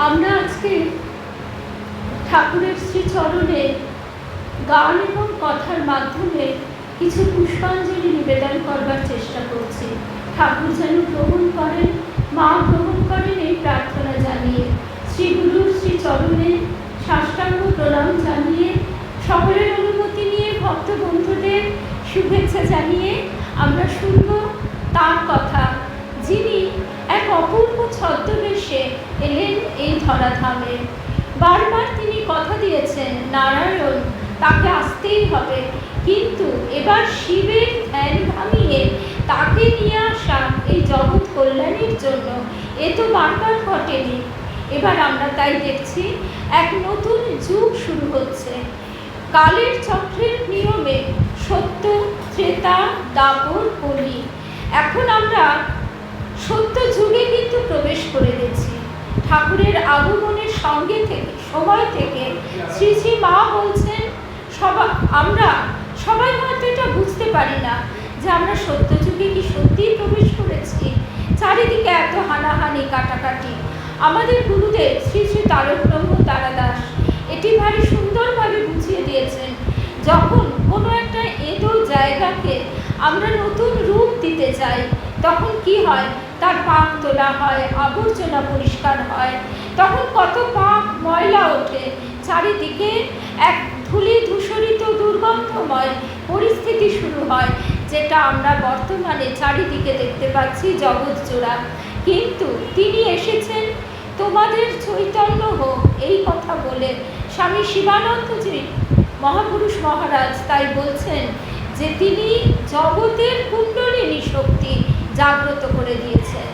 আমরা আজকে ঠাকুরের শ্রীচরণে গান এবং কথার মাধ্যমে কিছু পুষ্পাঞ্জলি নিবেদন করবার চেষ্টা করছি। ঠাকুর যেন গ্রহণ করেন, মা গ্রহণ করেন, এই প্রার্থনা জানিয়ে শ্রী গুরুর শ্রীচরণে সাষ্টাঙ্গ প্রণাম জানিয়ে সকলের অনুমতি নিয়ে ভক্ত বন্ধুদের শুভেচ্ছা জানিয়ে আমরা শুনব তার কথা, যিনি এক অপূর্ব ছদ্মবেশে এলেন এই ধরাধামে। বারবার তিনি কথা দিয়েছেন নারায়ণ তাকে আসতেই হবে, কিন্তু এবার শিবের ধ্যান ভাঙিয়ে তাকে নিয়ে আসা এই জগৎ কল্যাণের জন্য এ তো বারবার ঘটেনি। এবার আমরা তাই দেখছি এক নতুন যুগ শুরু হচ্ছে। কালের চক্রের নিয়মে সত্য, ত্রেতা, দাপর, কলি। এখন আমরা সত্য যুগে কিন্তু প্রবেশ করে গেছি। ঠাকুরের আগমনের সঙ্গে থেকে সময় থেকে শ্রী শ্রী মা বলছেন আমরা সবাই হয়তো এটা বুঝতে পারি না যে আমরা সত্য যুগে কি সত্যিই প্রবেশ করেছি। চারিদিকে এত হানাহানি কাটাকাটি। আমাদের গুরুদেব শ্রী শ্রী তারক ব্রহ্ম তারাদাস এটি ভারী সুন্দরভাবে বুঝিয়ে দিয়েছেন। যখন কোনো একটা এঁটো জায়গাকে আমরা নতুন রূপ দিতে চাই, তখন কি হয়, তার পাক তোলা হয়, আবর্জনা পরিষ্কার হয়, তখন কত পাক ময়লা ওঠে, চারিদিকে এক ধূলি ধূসরিত দুর্গন্ধময় পরিস্থিতি শুরু হয়, যেটা আমরা বর্তমানে চারিদিকে দেখতে পাচ্ছি জগৎ জোড়া। কিন্তু তিনি এসেছেন তোমাদের চৈতন্য হোক এই কথা বলে। স্বামী শিবানন্দজি মহাপুরুষ মহারাজ তাই বলছেন যে তিনি জগতের কুণ্ডলিনী শক্তি জাগ্রত করে দিয়েছেন।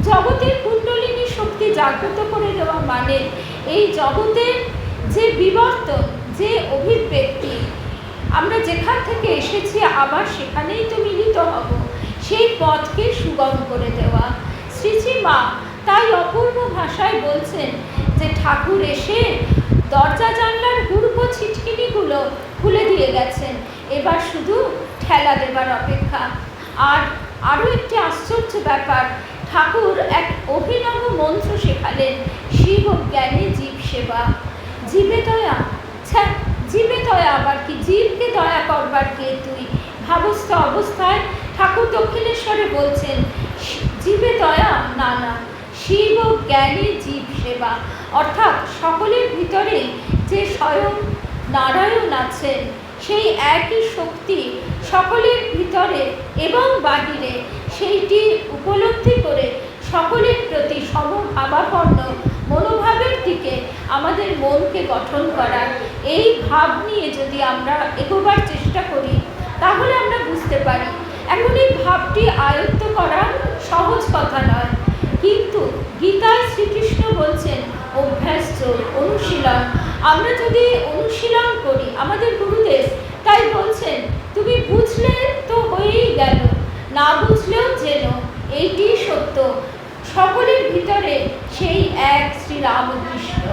জগতের কুণ্ডলিনী শক্তি জাগ্রত করে দেওয়া মানে এই জগতের যে বিবর্তন, যে অভিব্যক্তি, আমরা যেখান থেকে এসেছি আবার সেখানেই তো মিলিত হব, সেই পথকে সুগম করে দেওয়া। শ্রী শ্রী মা তাই অপূর্ব ভাষায় বলছেন যে ঠাকুর এসে দরজা জানলার হুড়কো ছিটকিনিগুলো খুলে দিয়ে গেছেন, এবার শুধু ঠেলা দেবার অপেক্ষা। আর আরও একটি আশ্চর্য ব্যাপার, ঠাকুর এক অভিনব মন্ত্র শেখালেন, শিব জ্ঞানে জীব সেবা। জীবে দয়া, জীবে দয়া আবার কি? জীবকে দয়া করবার কে তুই? ভাবস্থ অবস্থায় ঠাকুর দক্ষিণেশ্বরে বলছেন জীবে দয়া না না, শিব জ্ঞানে জীব সেবা। অর্থাৎ সকলের ভিতরেই যে স্বয়ং নারায়ণ আছেন, সেই একই শক্তি সকলের ভিতরে এবং বাহিরে, সেইটি উপলব্ধি করে সকলের প্রতি সমভাবাপন্ন মনোভাবের দিকে আমাদের মনকে গঠন করার এই ভাব নিয়ে যদি আমরা এগোবার চেষ্টা করি, তাহলে আমরা বুঝতে পারি এখন এই ভাবটি আয়ত্ত করা সহজ কথা নয়। কিন্তু গীতায় শ্রীকৃষ্ণ বলছেন অভ্যাস যোগ, অনুশীলন। আমরা যদি অনুশীলন করি, আমাদের গুরুদেব তাই বলছেন তুমি বুঝলে তো হয়েই গেল, না বুঝলেও যেন এইটি সত্য, সকলের ভিতরে সেই এক শ্রী রামকৃষ্ণ।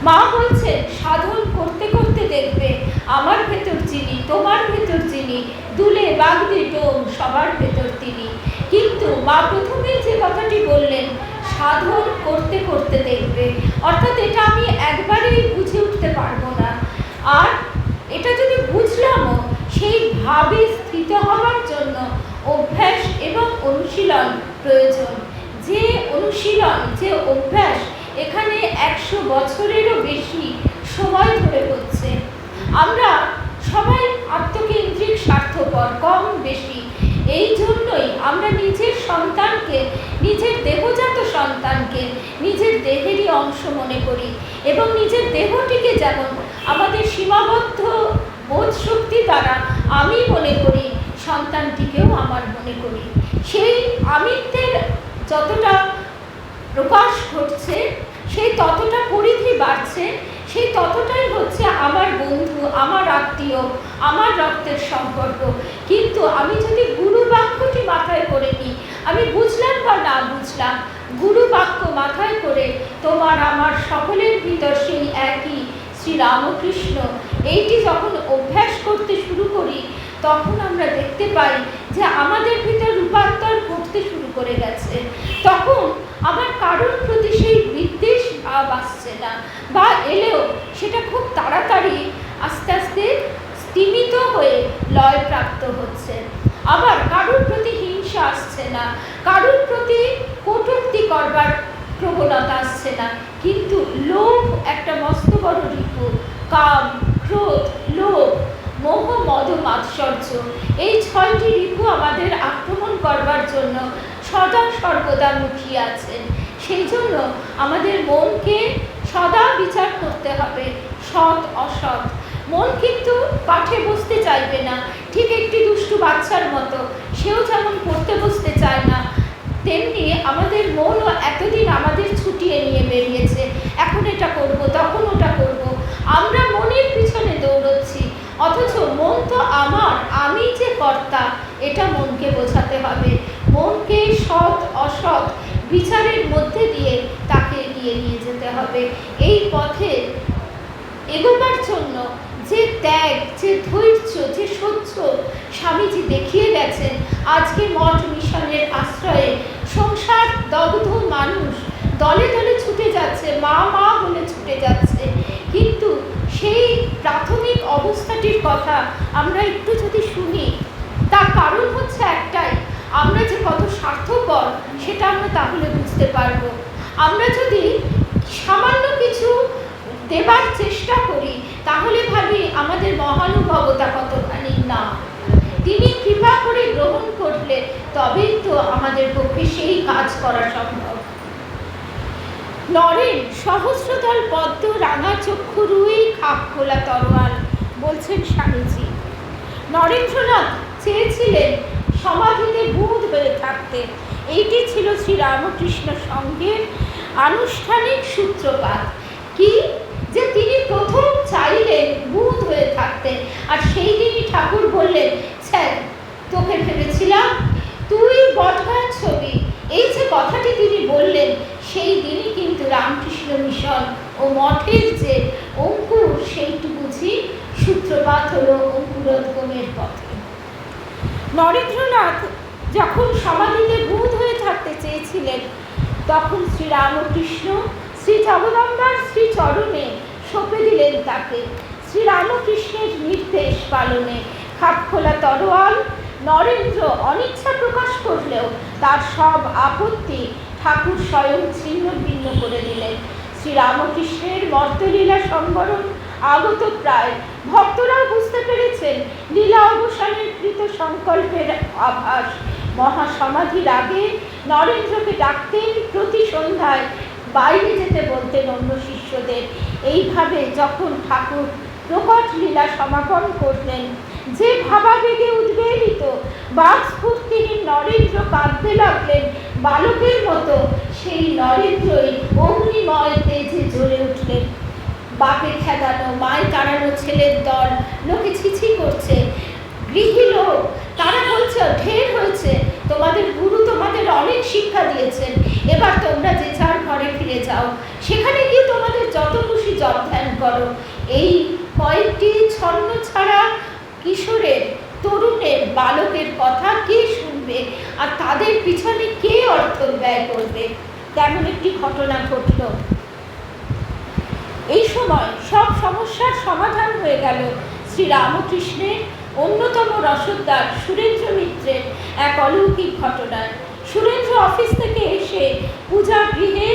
মা বলছেন সাধন করতে করতে দেখবে আমার ভেতর যিনি, তোমার ভেতর যিনি, দুলে বাগদি টোম সবার ভেতর তিনি। কিন্তু মা প্রথমেই যে কথাটি বললেন সাধন করতে করতে দেখবে, অর্থাৎ এটা আমি একবারেই বুঝে উঠতে পারবো না। আর এটা যদি বুঝলামও, সেই ভাবে স্থিত হওয়ার জন্য অভ্যাস এবং অনুশীলন প্রয়োজন। যে অনুশীলন, যে অভ্যাস এখানে 100 বছরেরও বেশি সময় ধরে হচ্ছে। আমরা সবাই আত্মকেন্দ্রিক, স্বার্থপর কম বেশি। এই জন্যই আমরা নিজের সন্তানকে, নিজের দেহজাত সন্তানকে, নিজের দেহেরই অংশ মনে করি এবং নিজের দেহটিকে যেমন আমাদের সীমাবদ্ধ বোধ শক্তি দ্বারা আমি মনে করি, সন্তানটিকেও আমার মনে করি। সেই আমিত্বের যতটা প্রকাশ ঘটছে, সেই ততটা পরিধি বাড়ছে, সেই ততটাই হচ্ছে আমার বন্ধু, আমার আত্মীয়, আমার রক্তের সম্পর্ক। কিন্তু আমি যদি গুরু বাক্যটি মাথায় করে নিই, আমি বুঝলাম বা না বুঝলাম, গুরু বাক্য মাথায় করে তোমার আমার সকলের ভিতর সেই একই শ্রীরামকৃষ্ণ, এইটি যখন অভ্যাস করতে শুরু করি, তখন আমরা দেখতে পাই যে আমাদের ভিতর রূপান্তর ঘটতে শুরু করে গেছে। তখন আমার কারোর প্রতি সেই বিদ্বেষ ভাব আসছে না, বা এলেও সেটা খুব তাড়াতাড়ি আস্তে আস্তে স্তিমিত হয়ে লয় প্রাপ্ত হচ্ছে। আবার কারোর প্রতি হিংসা আসছে না, কারোর প্রতি কটূক্তি করবার প্রবণতা আসছে না, কিন্তু লোভ একটা মস্ত বড় রিপু, কাম, ক্রোধ, লোভ, মোহ, মদ, মাৎসর্য, এই 6টি রিপু আমাদের আক্রমণ করবার জন্য সদা সর্বদা মুখিয়ে আছেন। সেই জন্য আমাদের মনকে সদা বিচার করতে হবে, সৎ অসৎ। মন কিন্তু পাঠে বসতে চাইবে না, ঠিক একটি দুষ্টু বাচ্চার মতো, সেও যেমন পড়তে বসতে চায় না, তেমনি আমাদের মনও এতদিন আমাদের ছুটিয়ে নিয়ে বেরিয়েছে, এখন এটা করব, তখন ওটা করব। আমরা মনের পিছনে দৌড়চ্ছি, অথচ মন তো আমার, আমি যে কর্তা, এটা মনকে বোঝাতে হবে। মনকে সৎ অসৎ বিচারের মধ্যে দিয়ে তাকে এগিয়ে নিয়ে যেতে হবে। এই পথে এগোবার জন্য যে ত্যাগ, যে ধৈর্য, যে সহ্য স্বামীজি দেখিয়ে গেছেন, আজকে মঠ মিশনের আশ্রয়ে সংসার দগ্ধ মানুষ দলে দলে ছুটে যাচ্ছে, মা মা বলে ছুটে যাচ্ছে, কিন্তু সেই প্রাথমিক অবস্থাটির কথা আমরা একটু যদি শুনি, তার কারণ হচ্ছে একটাই, আমরা যে কত স্বার্থপর সেটা আমরা তাহলে বুঝতে পারবো। আমরা যদি সামান্য কিছু দেবার চেষ্টা করি, তাহলে ভাবি আমাদের মহানুভবতা কতখানি না, তিনি কৃপা করে গ্রহণ করলে তবেই তো আমাদের পক্ষে সেই কাজ করা সম্ভব। নরেন সহস্রদল পদ্ম রাঙা চক্ষু রুই খাপ খোলা তরোয়াল, বলছেন স্বামীজি। নরেন্দ্রনাথ চেয়েছিলেন সমাধিতে বুঁদ হয়ে থাকতে, এইটি ছিল শ্রীরামকৃষ্ণ সংঘের আনুষ্ঠানিক সূত্রপাত। কি যে তিনি প্রথম চাইলেন বুঁদ হয়ে থাকতে, আর সেই দিনই ঠাকুর বললেন, স্যার তোকে ভেবেছিলাম তুই বটগাছ ছবি। এই যে কথাটি তিনি বললেন, সেই দিনই কিন্তু রামকৃষ্ণ মিশন ও মঠের যে অঙ্কুর, সেইটু বুঝি সূত্রপাত হলো অঙ্কুরোদ্গমের পথে। নরেন্দ্রনাথ যখন সমাধিতে বুঁদ হয়ে থাকতে চেয়েছিলেন, তখন শ্রীরামকৃষ্ণ শ্রী জগদম্বার শ্রীচরণে সঁপে দিলেন তাকে। শ্রীরামকৃষ্ণের নির্দেশ পালনে খাপখোলা তরোয়াল নরেন্দ্র অনিচ্ছা প্রকাশ করলেও তার সব আপত্তি ঠাকুর স্বয়ং ছিন্ন ভিন্ন করে দিলেন। শ্রীরামকৃষ্ণের মর্তলীলা সম্বরণ আগত প্রায়, ভক্তরাও বুঝতে পেরেছেন লীলা অবসানের কৃত সংকল্পের আভাস। মহাসমাধির আগে নরেন্দ্রকে ডাকতেন, প্রতি সন্ধ্যায় বাইরে যেতে বলতেন অন্য শিষ্যদের। এইভাবে যখন ঠাকুর প্রকট লীলা সমাপন করলেন, যে ভাবাবেগে উদ্বেলিত বাকস্ফূর্তিহীন নরেন্দ্র কাঁদতে লাগলেন বালকের মতো, সেই নরেন্দ্রই অগ্নিময় তেজে জ্বলে উঠলেন। বাপে খেদানো, মায় তাড়ানো ছেলের দল লোকে ছিছি করছে, গৃহী লোক তারা বলছে ঢের হয়েছে, তোমাদের গুরু তোমাদের অনেক শিক্ষা দিয়েছেন, এবার তোমরা যে যার ঘরে ফিরে যাও, সেখানে গিয়ে তোমাদের যত খুশি জপ ধ্যান করো। এই কয়েকটি ছন্ন ছাড়া কিশোরের, তরুণের, বালকের কথা কে শুনবে, আর তাদের পিছনে কে অর্থ ব্যয় করবে? তেমন একটি ঘটনা ঘটল। এই সময় সব সমস্যার সমাধান হয়ে গেল শ্রীরামকৃষ্ণের অন্যতম রসদদার সুরেন্দ্র মিত্রের এক অলৌকিক ঘটনায়। সুরেন্দ্র অফিস থেকে এসে পূজা গৃহে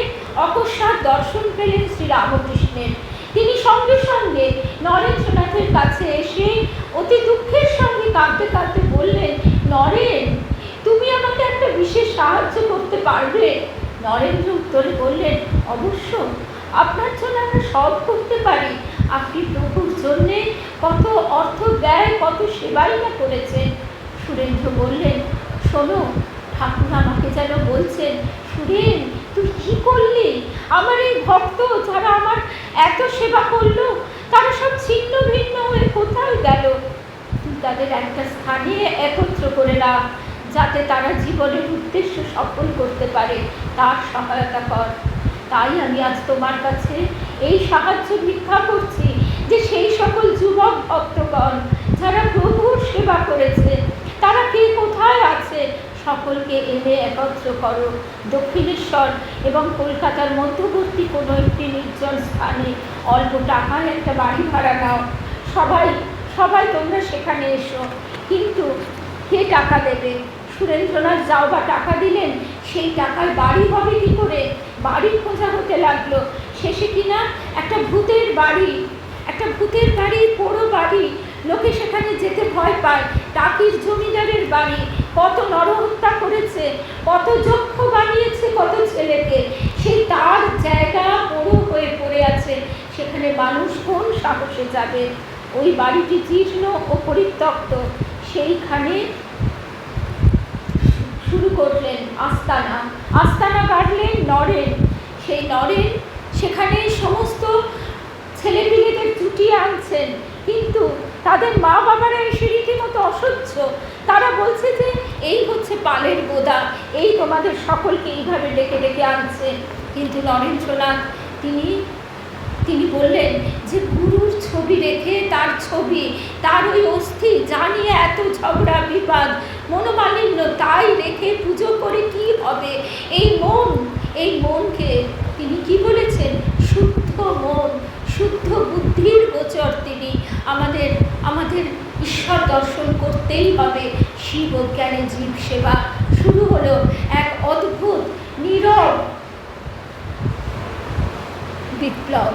অকস্মাৎ দর্শন পেলেন শ্রীরামকৃষ্ণের। তিনি সঙ্গে সঙ্গে নরেন্দ্রনাথের কাছে এসে অতি দুঃখের সঙ্গে কাঁদতে কাঁদতে বললেন, নরেন, তুমি আমাকে একটা বিশেষ সাহায্য করতে পারবে? নরেন্দ্র উত্তরে বললেন, অবশ্য আপনার জন্য আমরা সব করতে পারি। আপনি প্রভুর জন্যে কত অর্থ ব্যয়, কত সেবাই না করেছেন। সুরেন্দ্র বললেন, শোনো, ঠাকুর আমাকে যেন বলছেন, সুরেন তুই কি করলি? আমার এই ভক্ত যারা আমার এত সেবা করলো, তারা সব ছিন্ন ভিন্ন হয়ে কোথায় গেল? তুই তাদের একটা স্থানে একত্র করে রাখ, যাতে তারা জীবনের উদ্দেশ্য সফল করতে পারে, তার সহায়তা কর। তাই আমি আজ তোমার কাছে এই সাহায্য ভিক্ষা করছি যে সেই সকল যুবক ভক্তগণ যারা প্রভুর সেবা করেছে, তারা কে কোথায় আছে, সকলকে এনে একত্র করো। দক্ষিণেশ্বর এবং কলকাতার মধ্যবর্তী কোনো একটি নির্জন স্থানে অল্প টাকায় একটা বাড়ি ভাড়া নাও। সবাই সবাই তোমরা সেখানে এসো। কিন্তু কে টাকা দেবে? সুরেন্দ্রনাথ যাও বা টাকা দিলেন, সেই টাকায় বাড়ি হবে কি করে? বাড়ি খোঁজা হতে লাগলো। শেষে কিনা একটা ভূতের বাড়ি, পোড়ো বাড়ি, লোকে সেখানে যেতে ভয় পায়। টাকির জমিদারের বাড়ি, কত নরহত্যা করেছে, কত যক্ষ বানিয়েছে কত ছেলেকে, সেই তার জায়গা পোড়ো হয়ে পড়ে আছে। সেখানে মানুষ কোন সাহসে যাবে? ওই বাড়িটি জীর্ণ ও পরিত্যক্ত। সেইখানে শুরু করলেন আস্তানা গাড়লেন নরেন। সেই নরেন সেখানে সমস্ত ছেলেপিলেদের জুটিয়ে আনছেন, কিন্তু তাদের মা বাবারা এসে রীতিমতো অসহ্য। তারা বলছে যে এই হচ্ছে পালের বোদা, এই তোমাদের সকলকে এইভাবে ডেকে ডেকে আনছে। কিন্তু নরেন্দ্রনাথ তিনি বললেন যে গুরুর ছবি রেখে, তার ওই অস্থি জানিয়ে এত ঝগড়া বিবাদ মনোমালিন্য, তাই রেখে পুজো করে কি হবে? এই মনকে তিনি কি বলেছেন? শুদ্ধ মন, শুদ্ধ বুদ্ধির গোচর তিনি। আমাদের ঈশ্বর দর্শন করতেই হবে। শিব জ্ঞানে জীব সেবা শুরু হলো এক অদ্ভুত নীরব বিপ্লব।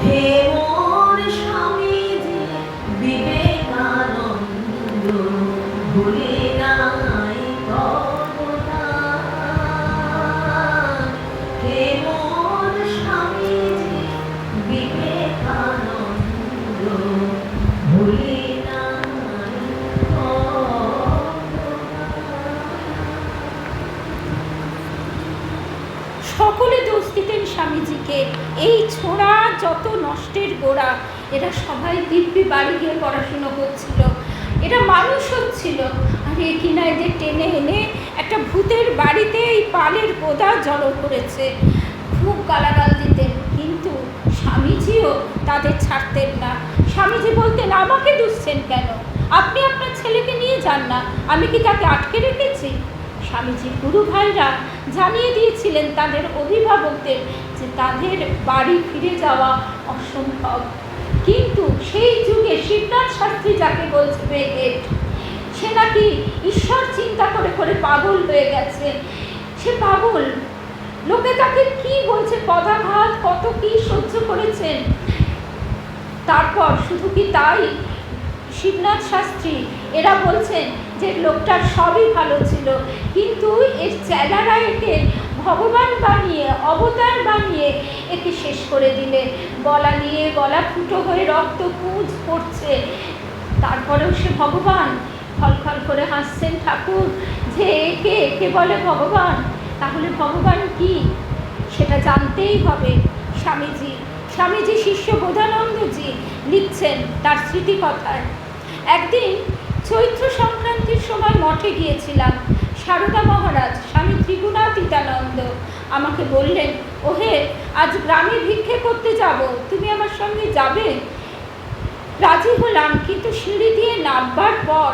হে মোর স্বামীজি বিবেকানন্দ, ভুলি নাই তব দান। হে মোর স্বামীজি বিবেকানন্দ, ভুলি নাই তব সকলে দোষ দিতেন স্বামীজিকে। এই ছোড়া যত নষ্টের গোড়া, এরা সবাই দিব্যি বাড়ি গিয়ে পড়াশুনো করছিল, এরা মানুষ হচ্ছিল, আর এ কিনা এদের টেনে এনে একটা ভূতের বাড়িতে এই পালের গোদা জড়ো করেছে। খুব গালাগাল দিতেন, কিন্তু স্বামীজিও তাদের ছাড়তেন না। স্বামীজি বলতেন, আমাকে দুষছেন কেন? আপনি আপনার ছেলেকে নিয়ে যান না, আমি কি তাকে আটকে রেখেছি? স্বামীজি গুরু ভাইরা জানিয়ে দিয়েছিলেন তাদের অভিভাবকদের যে তাদের বাড়ি ফিরে যাওয়া অসম্ভব। কিন্তু সেই যুগে শিবনাথ শাস্ত্রী, যাকে বলছে বেহেট, সে নাকি ঈশ্বর চিন্তা করে করে পাগল হয়ে গেছে। সে পাগল, লোকে তাকে কি বলছে, পদাঘাত কত কি সহ্য করেছেন। তারপর শুধু কি তাই, শিবনাথ শাস্ত্রী এরা বলছেন যে লোকটার সবই ভালো ছিল, কিন্তু এর চেলারা একে ভগবান বানিয়ে, অবতার বানিয়ে একে শেষ করে দিলে। গলা নিয়ে গলা ফুটো হয়ে রক্ত পুঁজ পড়ছে, তারপরেও সে ভগবান। খলখল করে হাসছেন ঠাকুর যে একে একে বলে ভগবান, তাহলে ভগবান কি সেটা জানতেই হবে। স্বামীজি শিষ্য বোধানন্দজি লিখছেন তার স্মৃতিকথায়, একদিন চৈত্র সংক্রান্তির সময় মঠে গিয়েছিলাম। সারদা মহারাজ, স্বামী ত্রিগুণাতীতানন্দ আমাকে বললেন, ওহে, আজ গ্রামে ভিক্ষে করতে যাব, তুমি আমার সঙ্গে যাবে? রাজি হলাম, কিন্তু সিঁড়ি দিয়ে নামবার পর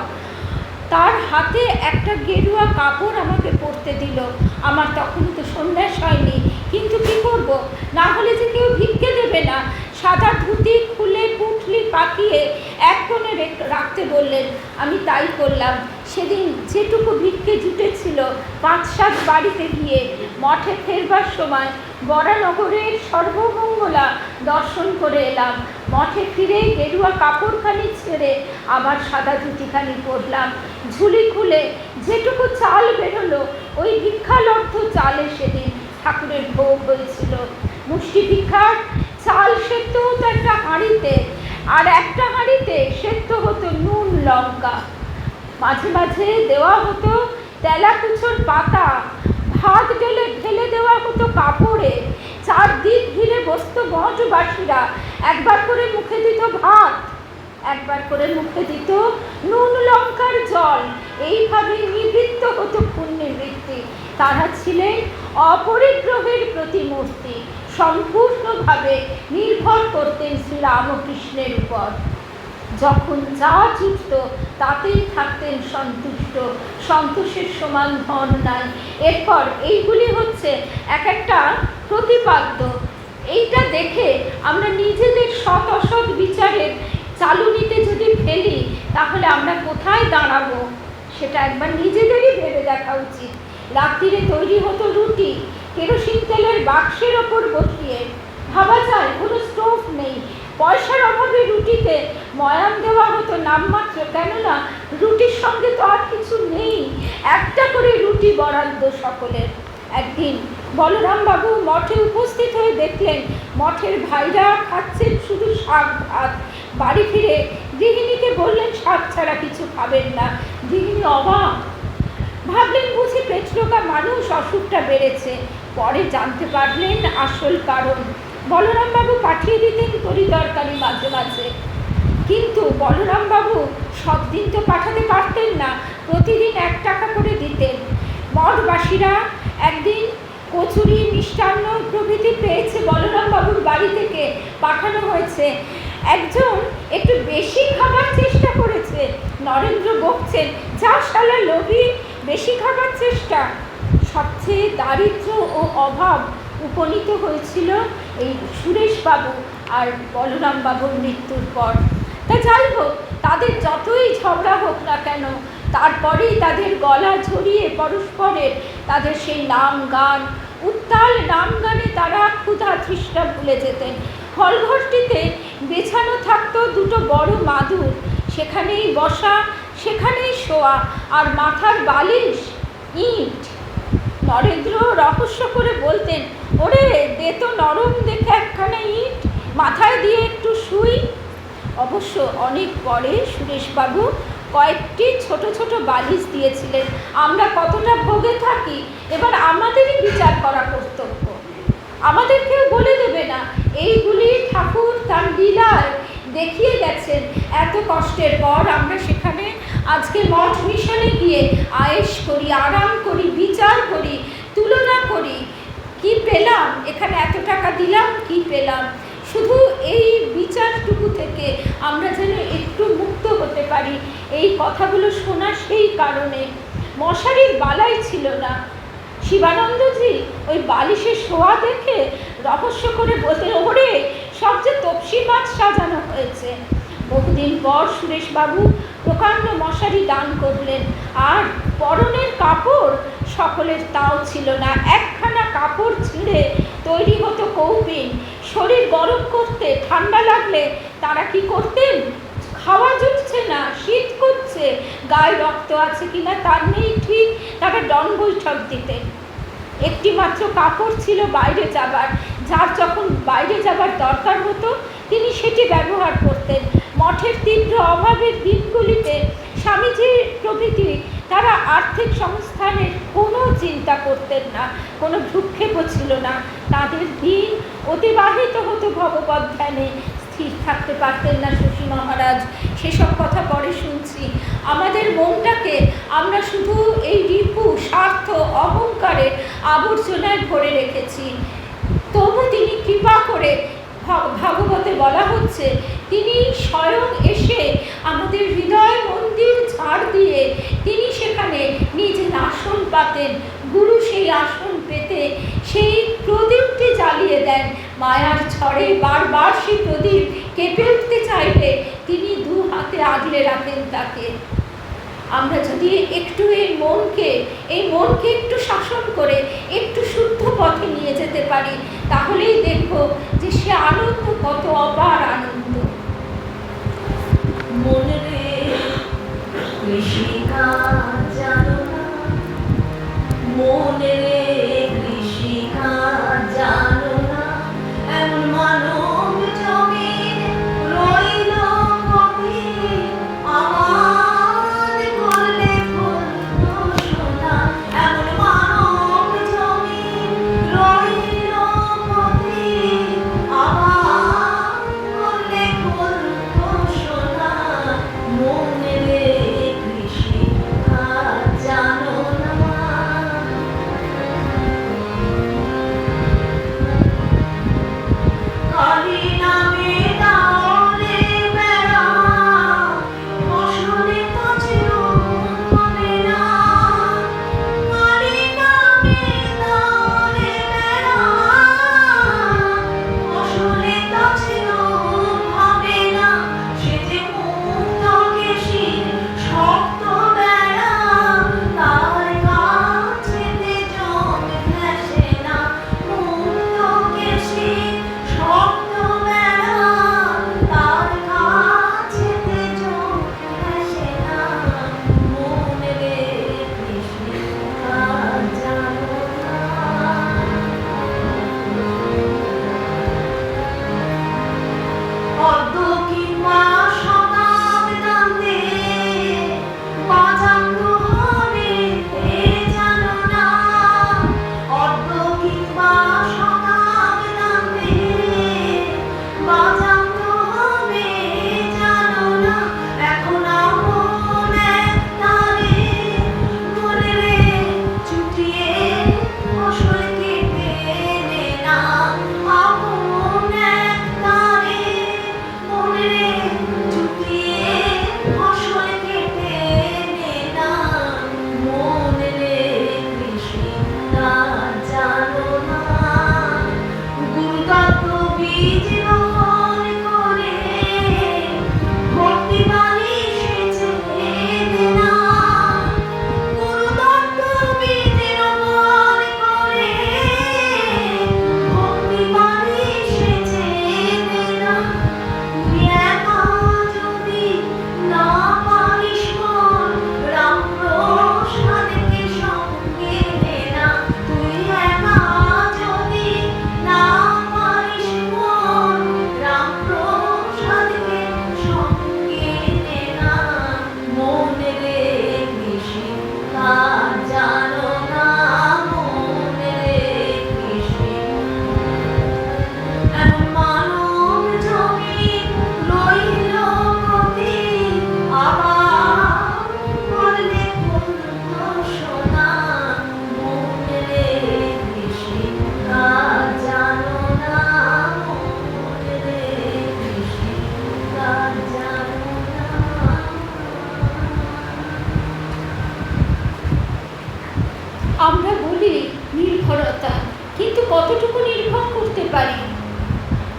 তার হাতে একটা গেরুয়া কাপড় আমাকে পরতে দিল। আমার তখন তো সন্ন্যাস হয়নি, কিন্তু কি করব, না হলে যে কেউ ভিক্ষে দেবে না। সাদা ধুতি খুলে পুঁটলি পাকিয়ে এক কোণে রাখতে বললেন, আমি তাই করলাম। সেদিন যেটুকু ভিক্ষে জুটেছিল ৫-৭ বাড়িতে গিয়ে মঠে ফেরবার সময় বরানগরের সর্বমঙ্গলা দর্শন করে এলাম। মঠে ফিরে গেরুয়া কাপড়খানি ছেড়ে আবার সাদা ধুতিখানি পরলাম। ঝুলি খুলে যেটুকু চাল বেরোলো, ওই ভিক্ষালব্ধ চালে সেদিন ঠাকুরের ভোগ হয়েছিল। মুষ্টি ভিক্ষার চাল সেদ্ধ হতো একটা হাঁড়িতে, আর একটা হাঁড়িতে সেদ্ধ হতো নুন লঙ্কা, মাঝে মাঝে দেওয়া হতো তেলাকুচোর পাতা, ভাত ঢেলে দেওয়া হতো কাপড়ে, চারদিক ঘিরে বসত মঠবাসীরা। একবার করে মুখে দিত ভাত, একবার করে মুখে দিত নুন লঙ্কার জল। এইভাবে নিবৃত্ত হতো পুণ্যবৃত্তি। তারা ছিলেন অপরিগ্রহের প্রতিমূর্তি, সম্পূর্ণভাবে নির্ভর করতেন শ্রীরামকৃষ্ণের উপর। যখন যা জুটত তাতেই থাকতেন সন্তুষ্ট, সন্তোষের সমান ধন নাই। এরপর এইগুলি হচ্ছে এক একটা প্রতিপাদ্য। এইটা দেখে আমরা নিজেদের সৎ অসৎ বিচারের চালুনিতে যদি ফেলি, তাহলে আমরা কোথায় দাঁড়াবো সেটা একবার নিজেদেরই ভেবে দেখা উচিত। রাত্রিরে তৈরি হতো রুটি কেরোসিন তেলের বাক্সের ওপর বসিয়ে। ভাবা যায় কোনো স্টোভ নেই, পয়সার অভাবে রুটিতে ময়ান দেওয়া হতো নামমাত্র, কেননা রুটির সঙ্গে তো আর কিছু নেই। একটা করে রুটি বরাদ্দ সকলের। একদিন বলরামবাবু মঠে উপস্থিত হয়ে দেখলেন মঠের ভাইরা খাচ্ছেন শুধু শাক ভাত। বাড়ি ফিরে গৃহিণীকে বললেন শাক ছাড়া কিছু খাবেন না। গৃহিণী অবাক, ভাবলেন বুঝি পেটরোগা মানুষ, অসুখটা বেড়েছে। পরে জানতে পারলেন আসল কারণ। বলরামবাবু পাঠিয়ে দিতেন তরি তরকারি মাঝে মাঝে, কিন্তু বলরামবাবু সব দিন তো পাঠাতে পারতেন না, প্রতিদিন 1 টাকা করে দিতেন। মঠবাসীরা একদিন কচুরি, মিষ্টান্ন প্রভৃতি পেয়েছে বলরামবাবুর বাড়ি থেকে পাঠানো হয়েছে। একজন একটু বেশি খাবার চেষ্টা করেছে। নরেন্দ্র বকছেন, যা শালা লোভী, বেশি খাবার চেষ্টা। সবচেয়ে দারিদ্র ও অভাব উপনীত হয়েছিল এই সুরেশবাবু আর বলরামবাবুর মৃত্যুর পর। তা যাই হোক, তাদের যতই ঝগড়া হোক না কেন, তারপরেই তাদের গলা ঝরিয়ে পরস্পরের তাদের সেই নাম গান, উত্তাল নাম গানে তারা ক্ষুধা তৃষ্ণা ভুলে যেতেন। হলঘরটিতে বেছানো থাকতো দুটো বড় মাদুর, সেখানেই বসা, সেখানেই শোয়া, আর মাথার বালিশ ইট। নরেন্দ্র রহস্য করে বলতেন, ওরে দে তো নরম দেখে একখানা ইট, মাথায় দিয়ে একটু শুই। অবশ্য অনেক পরে সুরেশবাবু কয়েকটি ছোট ছোট বালিশ দিয়েছিলেন। আমরা কতটা ভোগে থাকি এবার আমাদেরই বিচার করা কর্তব্য। আমাদের কেউ বলে দেবে না এইগুলি ঠাকুর তার লীলায় দেখিয়ে গেছেন। এত কষ্টের পর আমরা সেখানে আজকে মঠ মিশনে গিয়ে আয়েশ করি, আরাম করি, বিচার করি, তুলনা করি, কি পেলাম, এখানে এত টাকা দিলাম, কি পেলাম। শুধু এই বিচারটুকু থেকে আমরা যেন একটু মুক্ত হতে পারি, এই কথাগুলো শোনা সেই কারণে। মশারির বালাই ছিল না। শিবানন্দজি ওই বালিশে শোয়া দেখে রহস্য করে বলতেন, ওরে সব যে তপসি মাছ সাজানো হয়েছে। বহুদিন পর সুরেশবাবু প্রকাণ্ড মশারি দান করলেন, আর পরনের কাপড় সকলের তাও ছিল না। একখানা কাপড় ছিঁড়ে তৈরি হতো কৌপিন। শরীর গরম করতে, ঠান্ডা লাগলে তারা কি করতেন, খাওয়া জুটছে না, শীত করছে, গায়ে রক্ত আছে কিনা তার নেই ঠিক, তারা ডন বৈঠক দিতেন। একটি মাত্র কাপড় ছিল বাইরে যাবার, যার যখন বাইরে যাবার দরকার হতো তিনি সেটি ব্যবহার করতেন। মঠের তীব্র অভাবের দিনগুলিতে স্বামীজির প্রভৃতি তারা আর্থিক সংস্থানের কোনো চিন্তা করতেন না, কোনো ভ্রুক্ষেপও ছিল না। তাদের দিন অতিবাহিত হতো ভগবত ধ্যানে, স্থির থাকতে পারতেন না শশী মহারাজ। সেসব কথা পরে শুনছি। আমাদের মনটাকে আমরা শুধু এই রিপু, স্বার্থ, অহংকারের আবর্জনায় ভরে রেখেছি। তবু তিনি কৃপা করে, ভাগবতে বলা হচ্ছে, তিনি স্বয়ং এসে আমাদের হৃদয় মন্দির ঝাড় দিয়ে তিনি সেখানে নিজের আসন পাতেন। গুরু সেই আসন পেতে সেই প্রদীপটি জ্বালিয়ে দেন। মায়ার ঝড়ে বারবার সেই প্রদীপ কেঁপে উঠতে চাইলে তিনি দু হাতে আগলে রাখেন তাকে। আমরা যদি একটু এই মনকে একটু শাসন করে একটু শুদ্ধ পথে নিয়ে যেতে পারি, তাহলেই দেখব যে সে আনন্দ কত অপার আনন্দ। মনে রে কৃষিকাজ জানো না, মনে রে কৃষিকাজ জানো না, এমন মানব জমিন রইল কবি, আমার করলে বলতো শোনা, এমন মানব জমিন রইল কবি, আমার করলে বলতো শোনা, মনে রে কৃষিকাজ জানো না।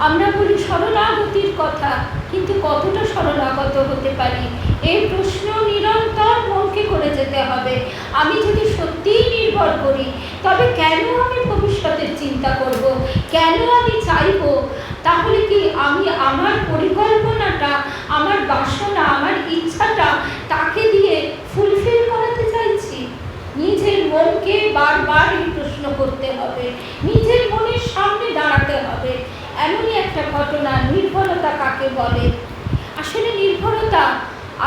আমরা বলি শরণাগতির কথা, কিন্তু কতটা শরণাগত হতে পারি এই প্রশ্ন নিরন্তর মনকে করে যেতে হবে। আমি যদি সত্যিই নির্ভর করি, তবে কেন আমি ভবিষ্যতের চিন্তা করব, কেন আমি চাইব? তাহলে কি আমি আমার পরিকল্পনাটা, আমার বাসনা, আমার ইচ্ছাটা তাকে দিয়ে ফুলফিল করাতে চাইছি? নিজের মনকে বারবার এই প্রশ্ন করতে হবে, নিজের মনের সামনে দাঁড়াতে হবে। এমনই একটা ঘটনা, নির্ভরতা কাকে বলে? আসলে নির্ভরতা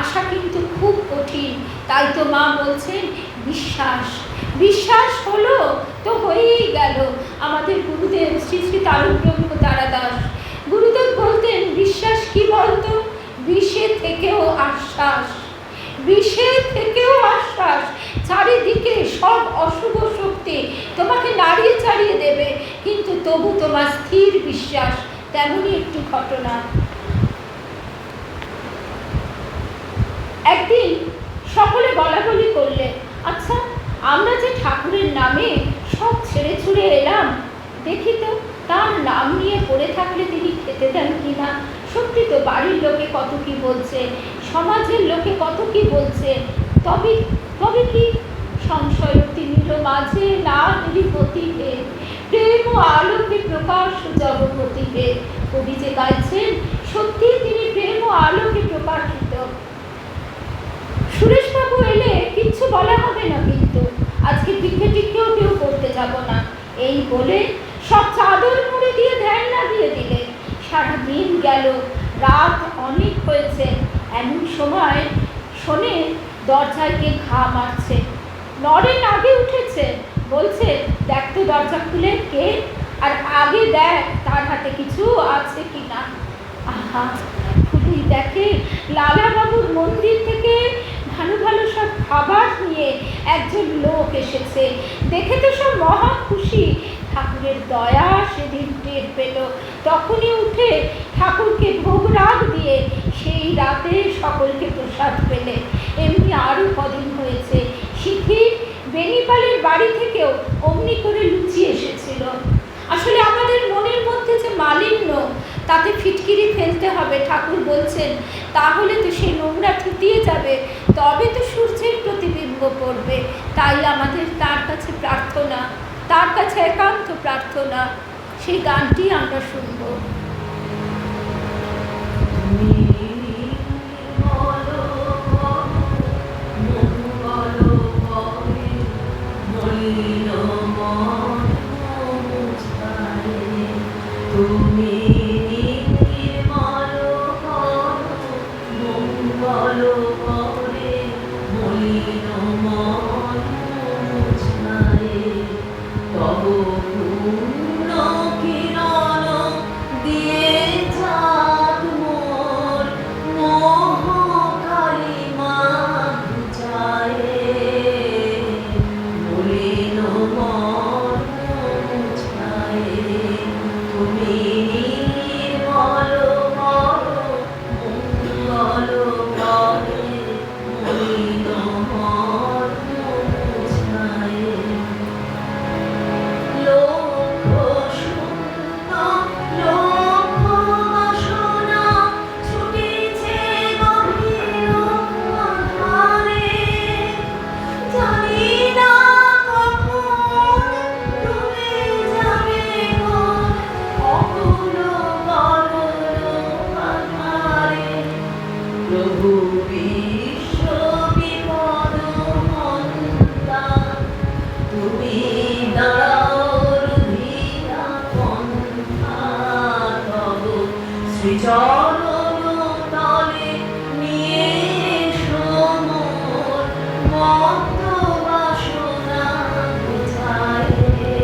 আসা কিন্তু খুব কঠিন। তাই তো মা বলছেন বিশ্বাস। বিশ্বাস হলো তো হয়েই গেল। আমাদের গুরুদেব শ্রী শ্রী তারকব্রহ্ম তারাদাস গুরুদেব বলতেন, বিশ্বাস কি বলতো? বিষে থেকেও আশ্বাস, বিষে থেকেও আশ্বাস। চারিদিকে সব অশুভ শক্তি তোমাকে নাড়িয়ে চাড়িয়ে দেবে, কিন্তু তবু তোমার স্থির বিশ্বাস। তেমনই একটি ঘটনা। একদিন সকলে বলা বলি করলে, আচ্ছা আমরা যে ঠাকুরের নামে সব ছেড়ে ছুড়ে এলাম, দেখি তো তার নাম নিয়ে পড়ে থাকলে তিনি খেতে দেন কিনা। সত্যি তো বাড়ির লোকে কত কি বলছে, সমাজের লোকে কত কি বলছে, তবে তবে কি সংশয় তিমির মাঝে না দিলি গতিবে, প্রেম ও আলোকে প্রকাশ জগৎপতিবে। কবি যে গাইছেন, সত্যি তিনি প্রেম ও আলোকে প্রকাশিত। সুরেশবাবু এলে কিচ্ছু বলা হবে না, কিন্তু আজকে পিঠে টিকেও কেউ করতে যাব না, এই বলে সব চাদর মুড়ি দিয়ে ধ্যান না দিয়ে দিলে। সারাদিন গেল, রাত অনেক হয়েছে। এমন সময় শোনে দরজায় কে ঘা মারছে। নরেন আগে উঠেছে, বলছে, দেখ তো দরজা খুলে কে, আর আগে দেখ তার হাতে কিছু আছে কিনা। আহা, খুলেই দেখে লালাবাবুর মন্দির থেকে ভালো ভালো সব খাবার নিয়ে একজন লোক এসেছে। দেখে তো সব মহা খুশি। ঠাকুরের দয়া সেদিন টের পেল। তখনই উঠে ঠাকুরকে ভোগ রাগ দিয়ে সেই রাতে সকলকে প্রসাদ পেলে। এমনি আরও কদিন হয়েছে, শিথির বেনিপালের বাড়ি থেকেও অমনি করে লুচি এসেছিল। আসলে আমাদের মনের মধ্যে যে মালিন্য, তাতে ফিটকিরি ফেলতে হবে। ঠাকুর বলছেন, তাহলে তো সেই নোংরা থুতিয়ে যাবে, তবে তো সূর্যের প্রতিবিম্ব পড়বে। তাই আমাদের তার কাছে প্রার্থনা, তার কাছে একান্ত প্রার্থনা। সেই গানটি আমরা শুনব। তুমি নির্মল করো মঙ্গল করে, মলিন মন মুছায়ে। তব পূর্ণ কিরণ দিয়ে চাঁদ মোর মোহ কালিমা ঘুচায়ে। মলিন মন মুছায়ে। তুমি নির্মল করো মঙ্গল করে, মলিন মন মুছায়ে। লক্ষ শূন্য লক্ষ বাসনা ছুটিছে গভীর আধারে। জানি না কখন ডুবে যাবে ঘর অকুল গরল আধারে। প্রভু বিশ্ব বিপদ মন্দা, তুমি দাঁড়াও রুধিরা পন্থা। তব শ্রীচরণ তলে নিয়ে এসো মোর মত্ত বাসনা ঘুচায়ে।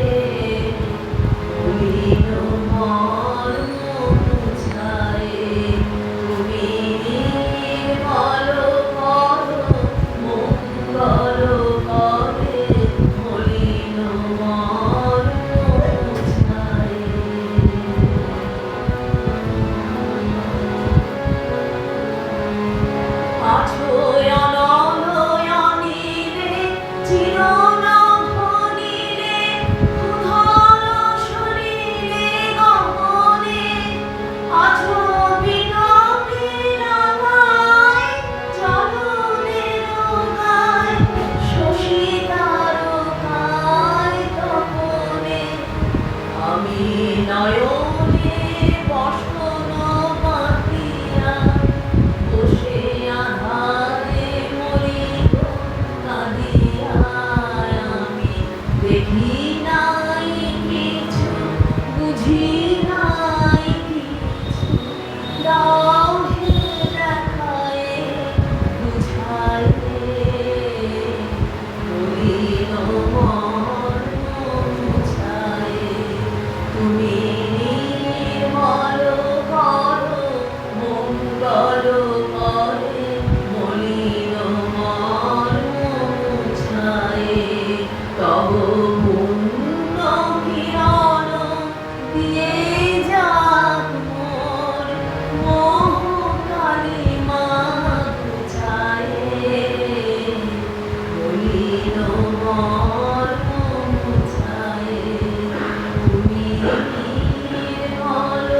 মলিন মন মুছায়ে। তুমি নির্মল করো মঙ্গল করে, মলিন মন মুছায়ে। বুঝি নাই কিছু, দাও হে দেখায়ে বুঝায়ে, মলিন মর্ম মুছায়ে। তুমি নির্মল করো মঙ্গল করে, মলিন মর্ম মুছায়ে। তব পুণ্য কিরণ দিয়ে যাক মোর মোহ কালিমা ঘুচায়ে, মলিন মর্ম মুছায়ে। তুমি নির্মল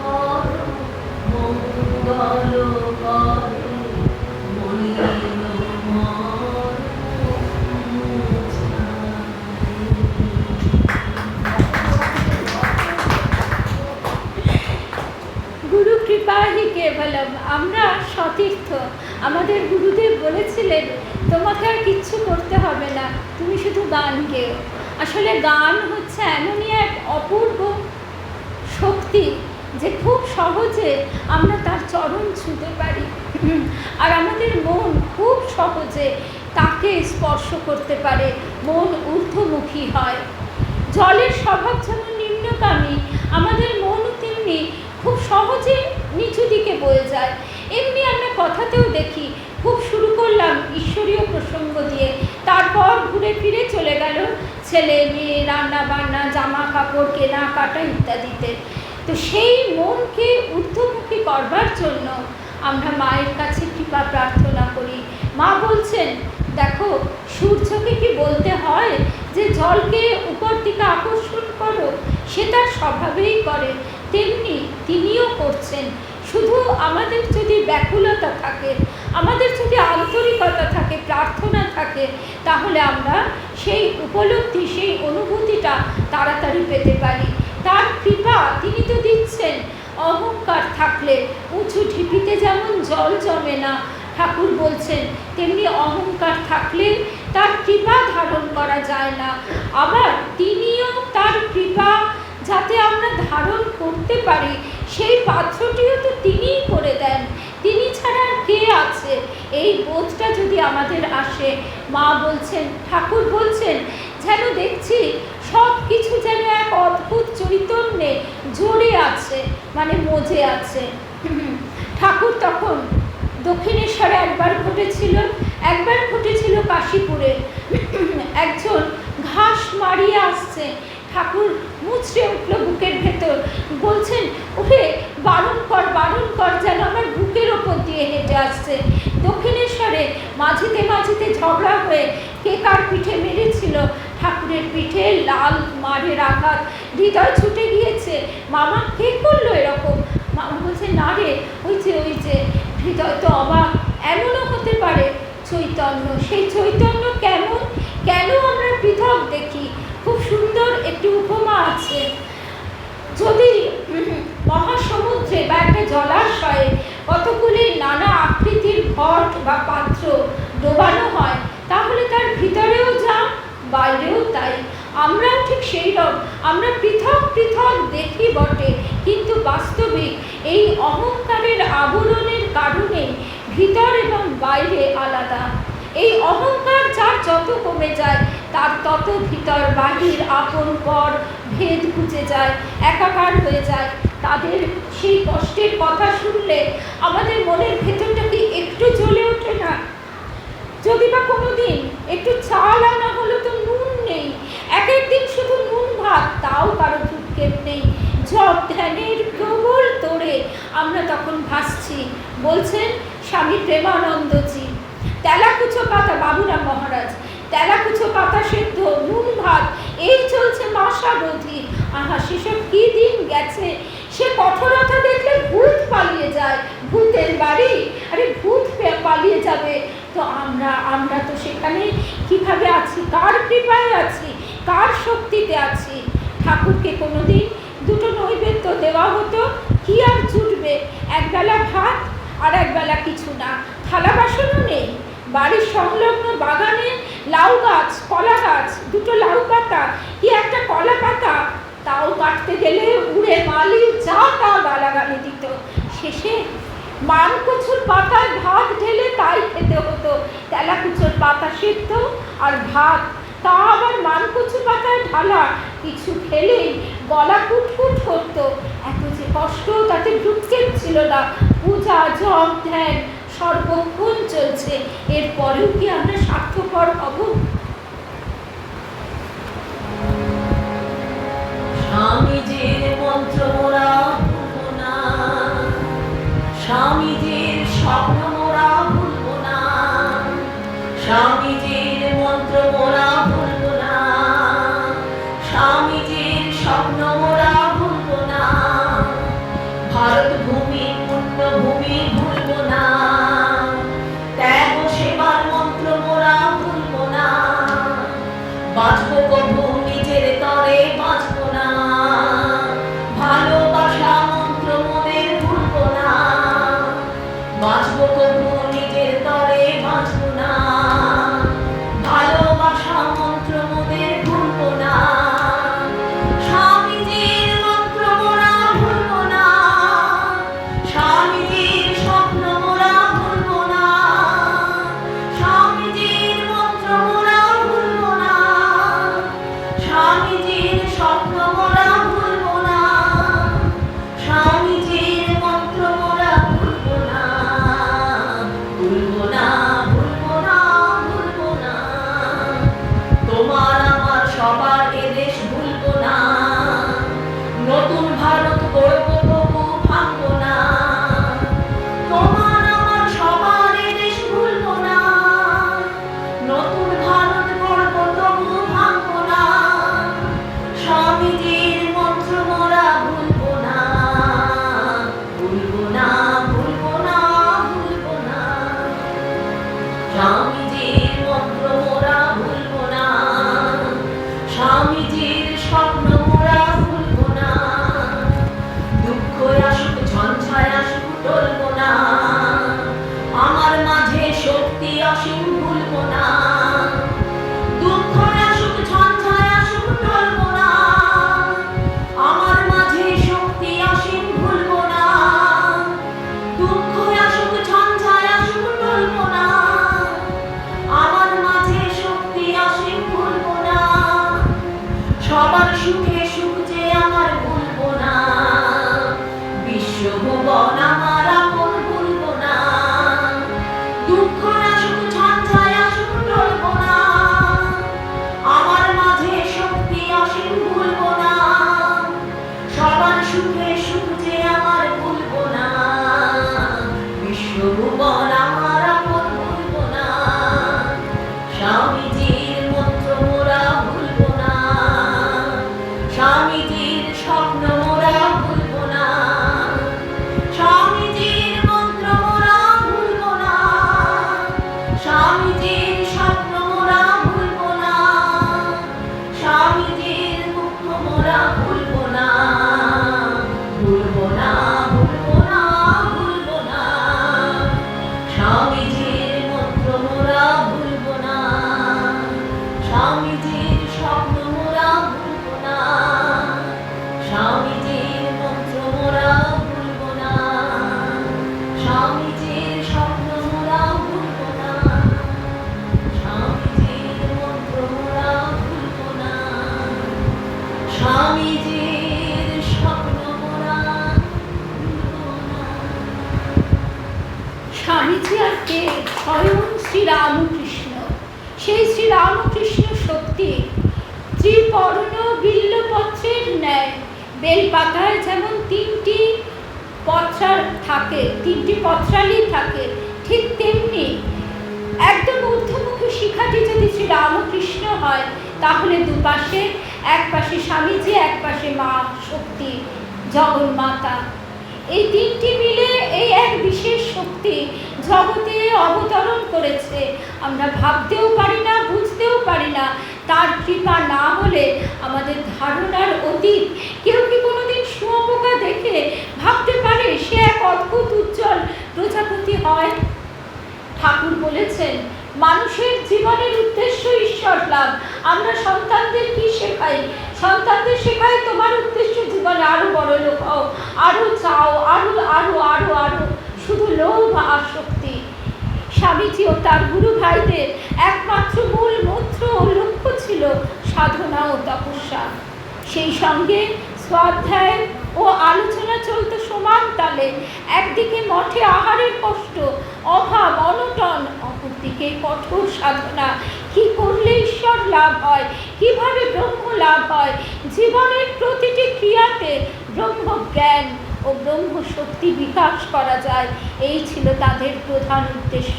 করো মঙ্গল করে, মলিন মর্ম মুছায়ে। গুরু কৃপা হি কেবলম। আমরা সতীর্থ। আমাদের গুরুদেব বলেছিলেন তোমাকে আর কিচ্ছু করতে হবে না, তুমি শুধু গান গেও। আসলে গান হচ্ছে এমনই এক অপূর্ব শক্তি যে খুব সহজে আমরা তার চরণ ছুঁতে পারি, আর আমাদের মন খুব সহজে তাকে স্পর্শ করতে পারে, মন ঊর্ধ্বমুখী হয়। জলের স্বভাব যেমন নিম্নগামী, আমাদের মনও তেমনি খুব সহজে নিচু দিকে বয়ে যায়। এমনি আমরা কথাতেও দেখি, খুব শুরু করলাম ঈশ্বরীয় প্রসঙ্গ দিয়ে, তারপর ঘুরে ফিরে চলে গেল ছেলে মেয়ে, রান্না বান্না, জামা কাপড় কেনা কাটা ইত্যাদিতে। তো সেই মনকে ঊর্ধ্বমুখী করবার জন্য আমরা মায়ের কাছে কৃপা প্রার্থনা করি। মা বলছেন, দেখো সূর্যকে কি বলতে হয় যে জলকে উপর দিকে আকর্ষণ করো, সে তার স্বভাবেই করে, তেমনি তিনিও করছেন। শুধু আমাদের যদি ব্যাকুলতা থাকে, আমাদের যদি আন্তরিকতা থাকে, প্রার্থনা থাকে, তাহলে আমরা সেই উপলব্ধি, সেই অনুভূতিটা তাড়াতাড়ি পেতে পারি। তার কৃপা তিনি তো দিচ্ছেন। অহংকার থাকলে উঁচু ঢিপিতে যেমন জল জমে না, ঠাকুর বলছেন, তেমনি অহংকার থাকলে তার কৃপা ধারণ করা যায় না। আবার তিনিও তার কৃপা যাতে আমরা ধারণ করতে পারি, সেই পাত্রটিও তো তিনিই করে দেন। তিনি ছাড়া আর কে আছে? এই বোধটা যদি আমাদের আসে, মা বলছেন, ঠাকুর বলছেন, যেন দেখছি সব কিছু যেন এক অদ্ভুত চৈতন্যে জড়ে আছে, মানে মজে আছে। ঠাকুর তখন দক্ষিণেশ্বরে একবার ঘটেছিল কাশীপুরে। একজন ঘাস মারিয়ে আসছে, ঠাকুর মুচড়ে উঠল বুকের ভেতর, বলছেন, ওরে বারণ কর, যেন আমার বুকের ওপর দিয়ে হেঁটে আসছে। দক্ষিণেশ্বরে মাঝিতে মাঝিতে ঝগড়া হয়ে কে কার পিঠে মেরেছিল, ঠাকুরের পিঠে লাল মারের আঘাত, হৃদয় ছুটে গিয়েছে। মামা কে করলো এরকম? মামা বলছে, না রে, ওই যে। হৃদয় তো অবাক, এমনও হতে পারে চৈতন্য। সেই চৈতন্য কেমন, কেন আমরা পৃথক দেখি? খুব সুন্দর একটি উপমা আছে। যদি মহাসমুদ্রে বা একটা জলাশয়ে কতগুলি নানা আকৃতির ঘট বা পাত্র ডোবানো হয়, তাহলে তার ভিতরেও যা, বাইরেও তাই। আমরাও ঠিক সেই রকম, আমরা পৃথক পৃথক দেখি বটে, কিন্তু বাস্তবিক এই অহংকারের আবরণের কারণে ভিতর এবং বাইরে আলাদা। এই অহংকার যার যত কমে যায়, তার তত ভিতর বাহির, আপন পর ভেদ বুঝে যায়, একাকার হয়ে যায়। তাদের সেই কষ্টের কথা শুনলে আমাদের মনের ভেতরটা কি একটু জ্বলে ওঠে না? যদি বা কোনোদিন একটু চাল আনা হলো তো নুন নেই, এক একদিন শুধু নুন ভাত, তাও কারো ভূক্ষেপ নেই। জপ ধ্যানের প্রবল তোড়ে আমরা তখন ভাসছি। বলছেন স্বামী প্রেমানন্দজি, তেলাকুচো পাতা, বাবুরাম মহারাজ, তেলাকুচো পাতা সেদ্ধ, নুন ভাত, এই চলছে মাসাবধি। আহা, সেসব কি দিন গেছে! সে কঠোরতা দেখলে ভূত পালিয়ে যায়। ভূতের বাড়ি, আরে ভূত পালিয়ে যাবে। তো আমরা তো সেখানে কিভাবে আছি? কার কৃপায় আছি? কার শক্তিতে আছি? ঠাকুরকে কোনোদিন দুটো নৈবেদ্য দেওয়া হতো, কি আর জুটবে? একবেলা ভাত আর একবেলা কিছু না, থালা বাসনও নেই। বাড়ির সংলগ্ন বাগানে লাউ গাছ, কলা গাছ, দুটো লাউ পাতা কি একটা কলা পাতা তাও কাটতে গেলে উড়ে মালি যা তা গালাগালি দিত। শেষে মানকচুর পাতায় ভাত ঢেলে তাই খেতে হতো। তেলাকুচোর পাতা সিদ্ধ আর ভাত, তা আবার মানকচু পাতায় ঢালা। কিছু খেলেই গলা কুটকুট করতো। এত যে কষ্ট তাতে ভ্রুক্ষেপ ছিল না। পূজা, জপ, ধ্যান সর্বক্ষণ চলছে। এরপরেও কি আমরা স্বার্থপর হব? স্বামীজির মন্ত্র মোরা ভুলবো না, স্বামীজির স্বপ্ন মোরা ভুলবো না, স্বামীজির মন্ত্র মোরা ভুলবো না, স্বামীজির স্বপ্ন মোরা ভুলবো না, ভারত ভূমি পুণ্যভূমি ভুলবো না, ত্যাগ সেবার মন্ত্র মোরা ভুলবো না, বাঁচবো কবু নিজের তরে বাঁচবো না, ভালোবাসা মন্ত্র মোদের ভুলবো না, বাঁচবো কবু নিজের তরে বাঁচবো না, ভালোবাসা মন্ত্র মোদের ভুলবো না, স্বামীজির মন্ত্র মোরা ভুলবো না, স্বামীজির স্বপ্ন মোরা ভুলবো না, স্বামীজির মন্ত্র মোরা ভুলবো না, স্বামীজির স্বপ্ন মোরা ভুলবো না, স্বামীজির মন্ত্র মোরা ভুলবো না, ভুলবো না, ভুলবো না, ভুলবো না, তোমার আমার সবার এদেশ ভুলবো না, নতুন ভারত গড়বো তবু ভাঙবো না, তোমার আমার সবার এদেশ ভুলবো না, নতুন ভারত গড়বো তবু ভাঙবো না, স্বামীজির মন্ত্র মোরা ভুলবো না, ভুলবো না, ভুলবো না, ভুলবো না, স্বামীজির মন্ত্র মোরা ভুলবো না, স্বামীজির স্বপ্ন মোরা ভুলবো না, দুঃখ আসুক ঝঞ্ঝায় আসুক টলবো না, আমার মাঝে শক্তি অসীম ভুলবো না, দুঃখ আসুক ঝঞ্ঝায় আসুক টলবো না, আমার মাঝে শক্তি অসীম ভুলবো না, দুঃখ আসুক ঝঞ্ঝায় আসুক টলবো না, আমার মাঝে শক্তি অসীম ভুলবো না, সবার সুখে সুখ যে আমার ভুলবো না, বিশ্বভুবন আমার আপন ভুলবো না, দুঃখ আসুক ঝঞ্ঝায় আসুক টলবো না, আমার মাঝে শক্তি অসীম ভুলবো না, সবার সুখে সুখ যে আমার ভুলবো না, বিশ্বভুবন আমার আপন ভুলবো না, স্বামীজির মন্ত্র মোরা ভুলবো না, স্বামীজির স্বপ্ন মোরা ভুলবো না, স্বামীজির মন্ত্র মোরা ভুলবো না, স্বামীজির স্বপ্ন মোরা ভুলবো না, স্বামীজির মুখ মোরা ভুলবো না, ভুলবো না, ভুলবো না, ভুলবো না, স্বামীজির মন্ত্র মোরা ভুলবো না, স্বামীজির স্বপ্ন মোরা ভুলবো না, স্বামীজির মন্ত্র মোরা ভুলবো না, স্বামীজির স্বপ্ন মোরা ভুলবো না, স্বামীজির মন্ত্র মোরা ভুলবো না, স্বামীজির স্বপ্ন মোরা ভুলবো না। স্বামীজি আর কে? স্বয়ং শ্রীরামকৃষ্ণ। সেই শ্রীরামকৃষ্ণ শক্তি ত্রিপর্ণ বিল্লপত্রের ন্যায়। বেলপাতায় যেমন তিনটি পত্রাল থাকে, তিনটি পত্রালি থাকে, ঠিক তেমনি একদম ঊর্ধ্বমুখী শিখাটি যদি শ্রীরামকৃষ্ণ হয়, তাহলে দুপাশে, এক পাশে স্বামীজি, এক পাশে মা শক্তি জগন্মাতা। এই তিনটি মিলে এই এক বিশেষ শক্তি জগতে অবতরণ করেছে। আমরা ভাবতেও পারি না, বুঝতেও পারি না। তার কৃপা না হলে আমাদের ধারণার অতীত। কেউ কি কোনোদিন শুঁয়োপোকা দেখে ভাবতে পারে সে এক অদ্ভুত উজ্জ্বল প্রজাপতি হয়? ঠাকুর বলেছেন, মানুষের জীবনের উদ্দেশ্য ঈশ্বর লাভ। আমরা সন্তানদের কি শেখাই? সন্তানদের শেখায় তোমার উদ্দেশ্য জীবনে আরো বড় লোক হও, আরো চাও, আরো আরো আরো আরো, শুধু লোভ আসক্তি। স্বামীজি ও তার গুরু ভাইদের একমাত্র মূল মন্ত্র ও লক্ষ্য ছিল সাধনা ও তপস্যা। সেই সঙ্গে স্বাধ্যায় ও আলোচনা চলত সমান তালে। একদিকে মঠে আহারের কষ্ট, অভাব, অনটন, অপরদিকে কঠোর সাধনা। কি করলে ঈশ্বর লাভ হয়, কিভাবে ব্রহ্ম লাভ হয়, জীবনের প্রতিটি ক্রিয়াতে ব্রহ্মজ্ঞান ও ব্রহ্ম শক্তি বিকাশ করা যায়, এই ছিল তাদের প্রধান উদ্দেশ্য।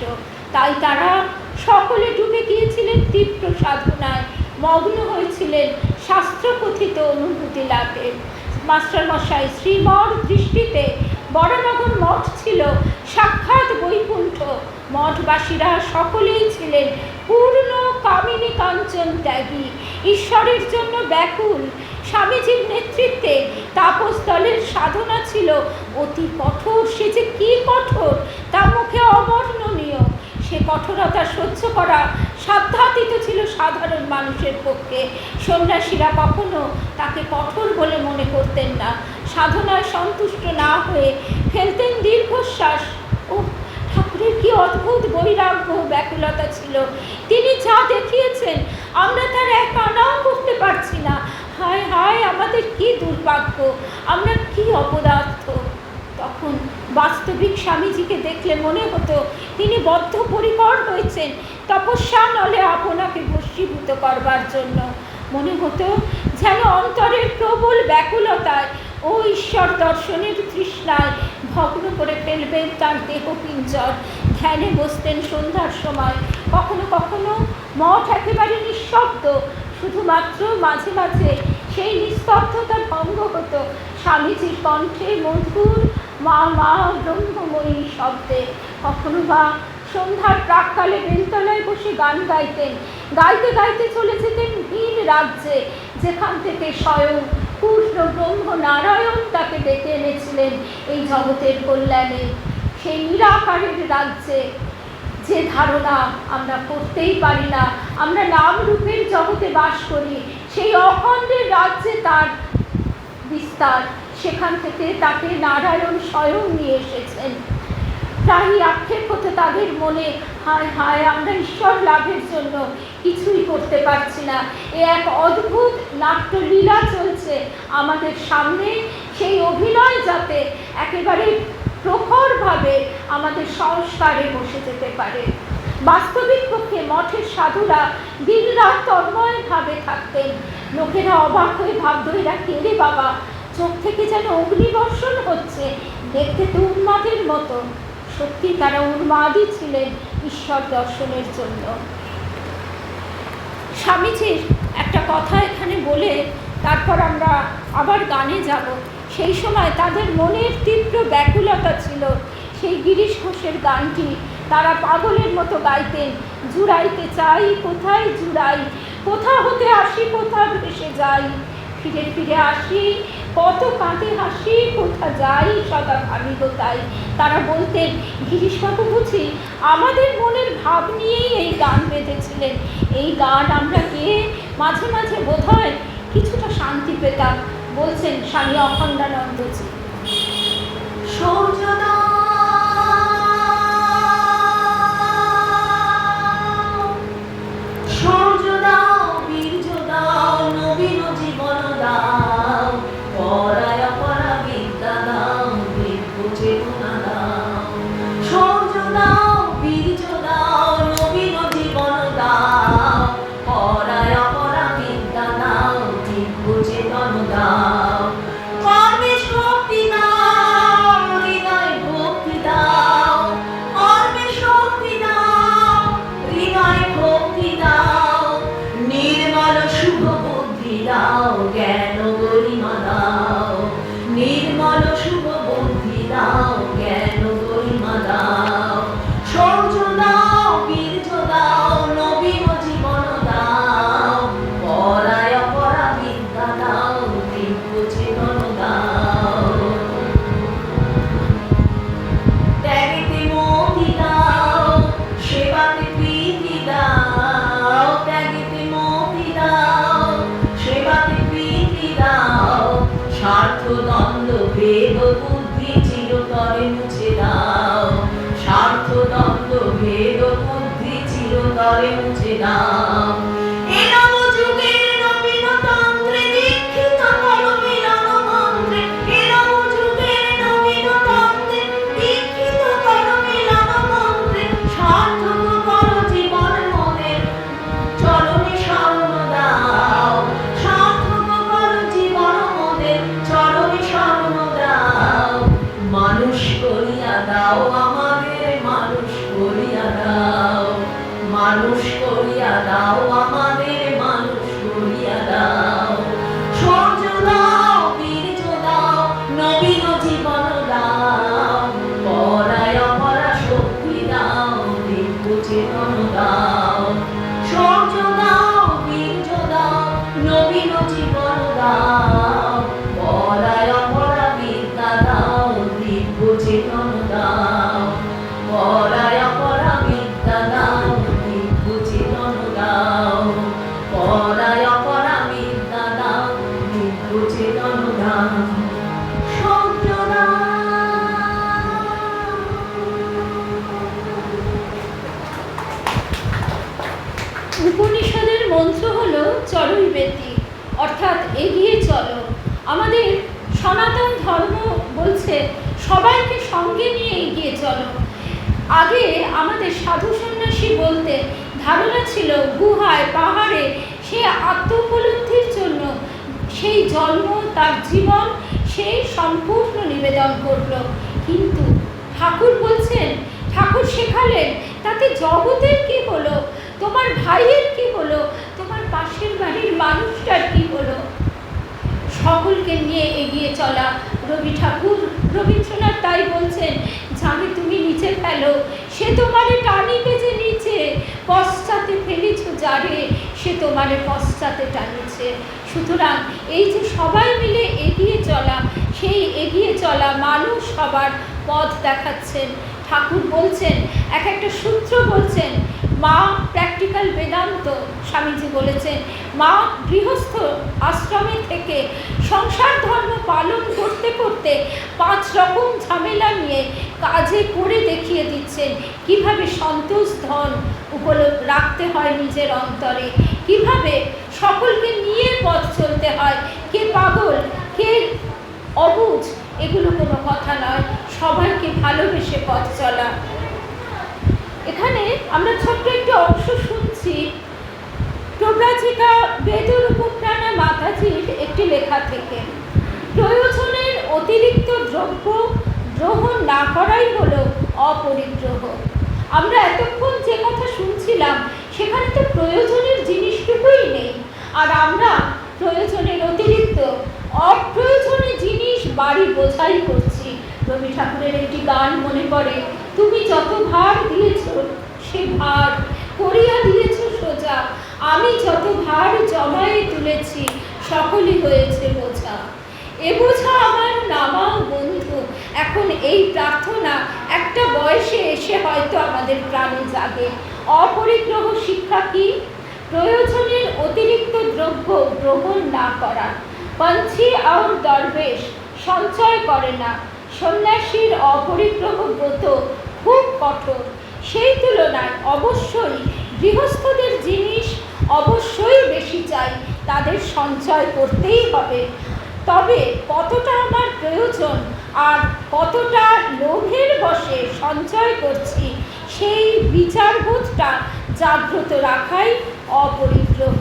তাই তারা সকলে ডুবে গিয়েছিলেন তীব্র সাধনায়, মগ্ন হয়েছিলেন শাস্ত্রকথিত অনুভূতি লাভে। মাস্টারমশাই শ্রীমর দৃষ্টিতে বরানগর মঠ ছিল সাক্ষাৎ বৈকুণ্ঠ। মঠবাসীরা সকলেই ছিলেন পূর্ণ কামিনী কাঞ্চন ত্যাগী, ঈশ্বরের জন্য ব্যাকুল। স্বামীজির নেতৃত্বে তাপস দলের সাধনা ছিল অতি কঠোর। সে যে কি কঠোর তা মুখে অবর্ণনীয়। সে কঠোরতা সহ্য করা সাধ্যাতীত ছিল সাধারণ মানুষের পক্ষে। সন্ন্যাসীরা কখনো তাকে কঠোর বলে মনে করতেন না। সাধনায় সন্তুষ্ট না হয়ে ফেলতেন দীর্ঘশ্বাস। ও ঠাকুরের কি অদ্ভুত বৈরাগ্য ব্যাকুলতা ছিল! তিনি যা দেখিয়েছেন আমরা তার এক আনাও করতে পারছি না। হায় হায়, আমাদের কি দুর্ভাগ্য, আমরা কি অপদার্থ! তখন বাস্তবিক স্বামীজিকে দেখলে মনে হতো তিনি বদ্ধপরিকর হয়েছেন তপস্যা নলে আপনাকে বশীভূত করবার জন্য। মনে হতো যেন অন্তরের প্রবল ব্যাকুলতায় ও ঈশ্বর দর্শনের তৃষ্ণায় ভগ্ন করে ফেলবেন তার দেহ পিঞ্জর। ধ্যানে বসতেন সন্ধ্যার সময়। কখনো কখনো মঠ একেবারে নিঃশব্দ, শুধুমাত্র মাঝে মাঝে সেই নিস্তব্ধতা ভঙ্গ হতো স্বামীজির কণ্ঠে মধুর মা মা ব্রহ্মময়ী শব্দে। কখনো বা সন্ধ্যার প্রাককালে বেলতলায় বসে গান গাইতেন। গাইতে গাইতে চলে যেতেন ভিন রাজ্যে, যেখান থেকে স্বয়ং পূর্ণ ব্রহ্ম নারায়ণ তাকে ডেকে এনেছিলেন এই জগতের কল্যাণে। সেই নিরাকারের রাজ্যে যে ধারণা আমরা করতেই পারি না, আমরা নাম রূপের জগতে বাস করি, সেই অখণ্ডের রাজ্যে তার বিস্তার। সেখান থেকে তাকে নারায়ণ স্বয়ং নিয়ে এসেছেন। প্রায়ই আক্ষেপ হতো তাদের মনে, হায় হায়, আমরা ঈশ্বর লাভের জন্য কিছুই করতে পারছি না। এ এক অদ্ভুত নাট্যলীলা চলছে আমাদের সামনে, সেই অভিনয় যাতে একেবারে প্রখরভাবে আমাদের সংস্কারে বসে যেতে পারে। বাস্তবিক পক্ষে মঠের সাধুরা দিনরাত তন্ময়ভাবে থাকতেন। লোকেরা অবাক হয়ে ভাবত, এরা কে রে বাবা, চোখ থেকে যেন অগ্নিবর্ষণ হচ্ছে, দেখতে তো উন্মাদের মতো। সত্যি তারা উন্মাদই ছিলেন ঈশ্বর দর্শনের জন্য। স্বামীজির একটা কথা এখানে বলে তারপর আমরা আবার গানে যাব। সেই সময় তাদের মনের তীব্র ব্যাকুলতা ছিল। সেই গিরিশ ঘোষের গানটি তারা পাগলের মতো গাইতেন। জুড়াইতে চাই কোথায় জুড়াই, কোথা হতে আসি কোথা ভেসে যাই, ফিরে ফিরে আসি কত কাঁদে হাসি, কোথা যাই সদা ভাবি কোথায়। তারা বলতেন, গিরিশবাবু বুঝি আমাদের মনের ভাব নিয়েই এই গান বেঁধেছিলেন। এই গান আমরা গেয়ে মাঝে মাঝে বোধহয় কিছুটা শান্তি পেতাম, বলছেন স্বামী অখণ্ডানন্দজি। সূর্য দাও, বীর্য দাও, নবীন জীবন দাও, পরায় পরা বিদ্যা দাও, দিব্য চেতনা দাও। সূর্য দাও, বীর্য দাও, নবীন জীবন দাও, পরায় পরা বিদ্যা দাও, দিব্য চেতনা দাও। কর্মে শক্তি ভেদ বুদ্ধি চিরতরে মুছে দাও, স্বার্থ দ্বন্দ্ব ভেদ বুদ্ধি চিরতরে মুছে দাও। এ নব যুগের নবীনতন্ত্রে দীক্ষিত করো মিলন মন্ত্রে, এ নব যুগের নবীনতন্ত্রে দীক্ষিত করো মিলন মন্ত্রে, সার্থক করো জীবন মোদের চরণে শরণ দাও, সার্থক করো জীবন মোদের চরণে শরণ দাও। মানুষ করিয়া দাও আমাদের, মানুষ করিয়া দাও, মানুষ করিয়া দাও আমাদের, মানুষ করিয়া দাও। সূর্য দাও, বীর্য দাও, নবীন জীবন দাও, পরায় অপরা শক্তি দাও, দিব্য চেতন দাও। সূর্য দাও, বীর্য দাও, নবীন জীবন দাও, পরায় অপরা বিদ্যা দাও, দিব্য চেতন দাও, পরায় অপরা বিদ্যা দাও, দিব্য চেতন দাও, পরায় অপরা বিদ্যা দাও, দিব্য চেতন দাও। সূর্য দাও। উপনিষদের মন্ত্র হলো চরৈবেতি, অর্থাৎ এগিয়ে চলো। আমাদের সনাতন ধর্ম বলছে সবাইকে সঙ্গে নিয়ে এগিয়ে চলো। আগে আমাদের সাধু সন্ন্যাসী বলতে ধারণা ছিল গুহায় পাহাড়ে সে আত্ম উপলব্ধির জন্য সেই জন্ম, তার জীবন সেই সম্পূর্ণ নিবেদন করলো। কিন্তু ঠাকুর বলছেন, ঠাকুর শেখালেন তাতে জগতের কি হলো, তোমার ভাইয়ের কি হলো, তোমার পাশের বাড়ির মানুষটার কি হলো, সকলকে নিয়ে এগিয়ে চলা। রবীন্দ্রনাথ তাই বলছেন, যাকে তুমি নিচে ফেলো সে তোমারে টানিবে যে নিচে, পশ্চাতে ফেলিছ যারে সে তোমারে পশ্চাতে টানিছে। সুতরাং এই যে সবাই মিলে এগিয়ে চলা, সেই এগিয়ে চলা মানুষ সবার পথ দেখাচ্ছেন। ঠাকুর বলছেন, একটা সূত্র বলছেন, মা প্র্যাকটিক্যাল বেদান্ত স্বামীজি বলেছেন, মা গৃহস্থ আশ্রমে থেকে সংসার ধর্ম পালন করতে করতে 5 রকম ঝামেলা নিয়ে কাজে করে দেখিয়ে দিচ্ছেন কিভাবে সন্তোষ ধন রাখতে হয় নিজের অন্তরে, কিভাবে সকলকে নিয়ে পথ চলতে হয়। কে পাগল, কে অবুঝ, এগুলো কোনো কথা নয়, সবাইকে ভালোবেসে পথ চলা। এখানে আমরা ছোট্ট একটি অংশ শুনছি প্রব্রাজিকা বেদরূপপ্রাণা মাতাজির একটি লেখা থেকে। প্রয়োজনের অতিরিক্ত দ্রব্য গ্রহণ না করাই হলো অপরিগ্রহ। আমরা এতক্ষণ যে কথা শুনছিলাম সেখানে তো প্রয়োজনের জিনিসটুকুই নেই, আর আমরা প্রয়োজনের অতিরিক্ত অপ্রয়োজনে জিনিস বাড়ি বোঝাই করছি। রবি ঠাকুরের একটি গান মনে পড়ে, তুমি যত ভার দিয়েছ সে ভার করিয়া দিয়েছ সোজা, আমি যত ভার জমায়ে তুলেছি সকলই হয়েছে বোঝা। এ বোঝা আমার নামাও বন্ধু। এখন এই প্রার্থনা একটা বয়সে এসে হয়তো আমাদের প্রাণে জাগে। অপরিগ্রহ শিক্ষা কি? প্রয়োজনের অতিরিক্ত দ্রব্য গ্রহণ না করা। পঞ্চি আর দরবেশ সঞ্চয় করে না। সন্ন্যাসীর অপরিগ্রহ ব্রত খুব কঠোর। সেই তুলনায় অবশ্যই গৃহস্থদের জিনিস অবশ্যই বেশি চাই, তাদের সঞ্চয় করতেই হবে। তবে কতটা আমার প্রয়োজন আর কতটা লোভের বশে সঞ্চয় করছি সেই বিচারবোধটা জাগ্রত রাখাই অপরিগ্রহ।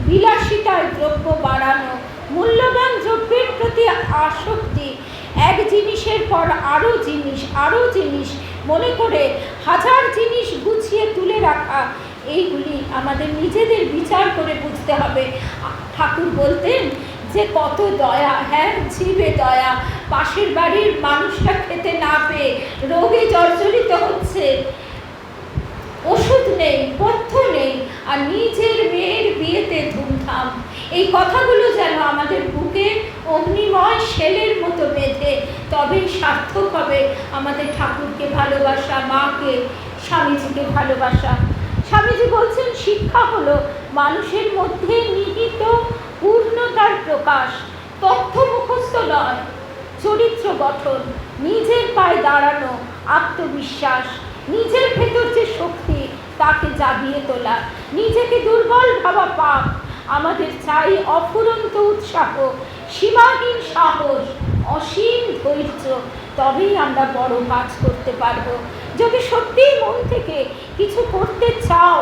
বিলাসিতায় দ্রব্য বাড়ানো, মূল্যবান দ্রব্যের প্রতি আসক্তি, এক জিনিসের পর আরও জিনিস মনে করে 1000 জিনিস গুছিয়ে তুলে রাখা, এইগুলি আমাদের নিজেদের বিচার করে বুঝতে হবে। ঠাকুর বলতেন যে কত দয়া, হ্যাঁ জীবে দয়া, পাশের বাড়ির মানুষটা খেতে না পেয়ে রোগে জর্জরিত হচ্ছে, ওষুধ নেই, পথ্য নেই, আর নিজের মেয়ের বিয়েতে ধুমধাম। এই কথাগুলো যেন আমাদের বুকে অগ্নিময় শেলের মতো বেঁধে, তবেই সার্থক হবে আমাদের ঠাকুরকে ভালোবাসা, মাকে, স্বামীজিকে ভালোবাসা। স্বামীজি বলছেন শিক্ষা হলো মানুষের মধ্যে নিহিত পূর্ণতার প্রকাশ, তথ্য মুখস্থ নয়। চরিত্র গঠন, নিজের পায়ে দাঁড়ানো, আত্মবিশ্বাস, নিজের ভেতর যে শক্তি তাকে জাগিয়ে তোলা, নিজেকে দুর্বল ভাবা পাপ। আমাদের চাই অফুরন্ত উৎসাহ, সীমাহীন সাহস, অসীম ধৈর্য। তবেই আমরা বড় কাজ করতে পারবো। যদি সত্যিই মন থেকে কিছু করতে চাও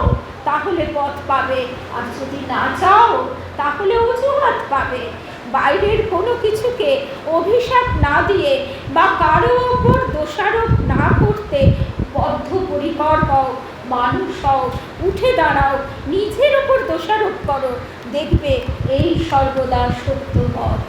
তাহলে পথ পাবে, আর যদি না চাও তাহলে অজুহাত পাবে। বাইরের কোনো কিছুকে অভিশাপ না দিয়ে বা কারো ওপর দোষারোপ না করতে বদ্ধপরিকর হও, মানুষ হও, উঠে দাঁড়াও, নিজের ওপর দোষারোপ করো, দেখবে এই সর্বদা সত্য পথ।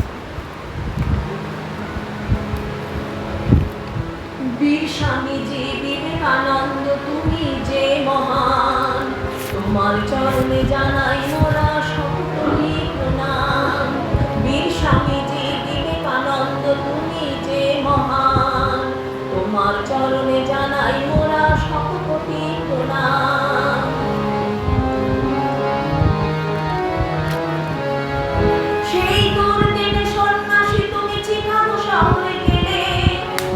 বীর স্বামীজি বিবেকানন্দ, তুমি যে মহান, তোমার চরণে জানাই মোরা সকলি প্রণাম। বীর স্বামীজি বিবেকানন্দ, তুমি যে মহান, তোমার চরণে জানাই মোরা সকলি প্রণাম। সেই দুর্দিনে সন্ন্যাসী তুমি চিকাগো শহরে গেলে,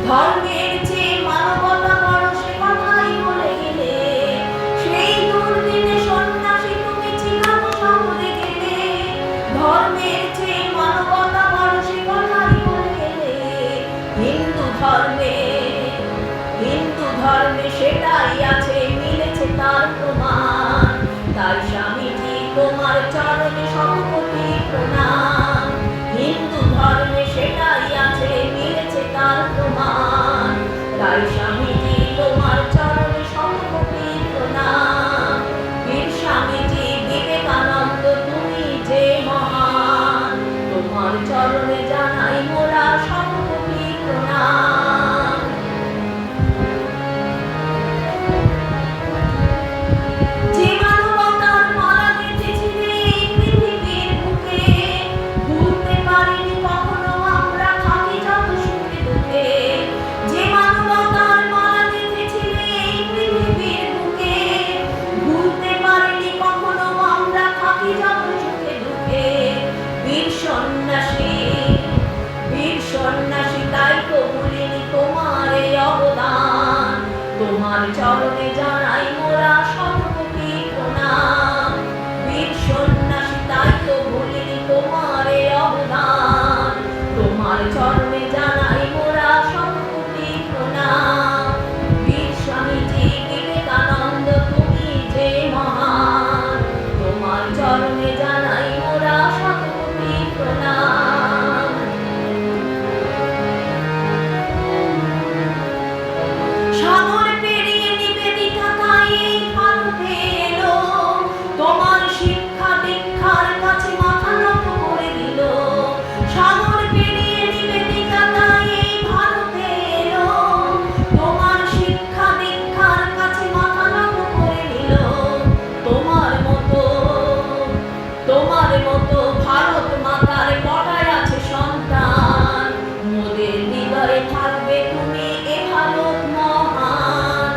ধর্মের চেয়ে মানবতা বড় সে কথাই বলে গেলে। সেই দুর্দিনে সন্ন্যাসী তুমি চিকাগো শহরে গেলে, ধর্মের চেয়ে মানবতা বড় সে কথাই বলে গেলে। হিন্দু ধর্মে সেটাই আছে, মিলেছে তার প্রমাণ। তাই স্বামীজি তোমার চরণে শতকোটি প্রণাম। হিন্দু ধর্মে সেটাই আছে, মিলেছে তার প্রমাণ। তাই স্বামীজি তোমার চরণে শতকোটি প্রণাম। বীর স্বামীজি বিবেকানন্দ, তুমি যে মহান, তোমার চরণে জানাই মোরা শতকোটি প্রণাম। যে মানবতার মালা গেঁথেছিলে এই পৃথিবীর বুকে, ভুলতে পারিনি কখনো আমরা থাকি যত সুখে দুঃখে। যে মানবতার মালা গেঁথেছিলে এই পৃথিবীর বুকে, ভুলতে পারিনি কখনো আমরা থাকি যত সুখে দুঃখে। বীর সন্ন্যাসী তাই তো ভুলিনি তোমার এই অবদান। তোমার চরণে জানাই মোরা শতকোটি প্রণাম। বীর সন্ন্যাসী তাই তো ভুলিনি তোমার এই অবদান। তোমার চরণে জানাই মোরা শতকোটি প্রণাম। বীর স্বামীজি বিবেকানন্দ, তুমি যে মহান, তোমার চরণে জানাই মোরা শতকোটি প্রণাম। সাগর পেরিয়ে নিবেদিতা তাই এই ভারতে এলো, তোমার শিক্ষা দীক্ষার কাছে মাথা নত করে দিল। সাগর পেরিয়ে নিবেদিতা তাই এই ভারতে এলো, তোমার শিক্ষা দীক্ষার কাছে মাথা নত করে দিল। তোমার মতো ভারত মাতার কটায় আছে সন্তান, মোদের হৃদয়ে থাকবে তুমি এ ভারত মহান।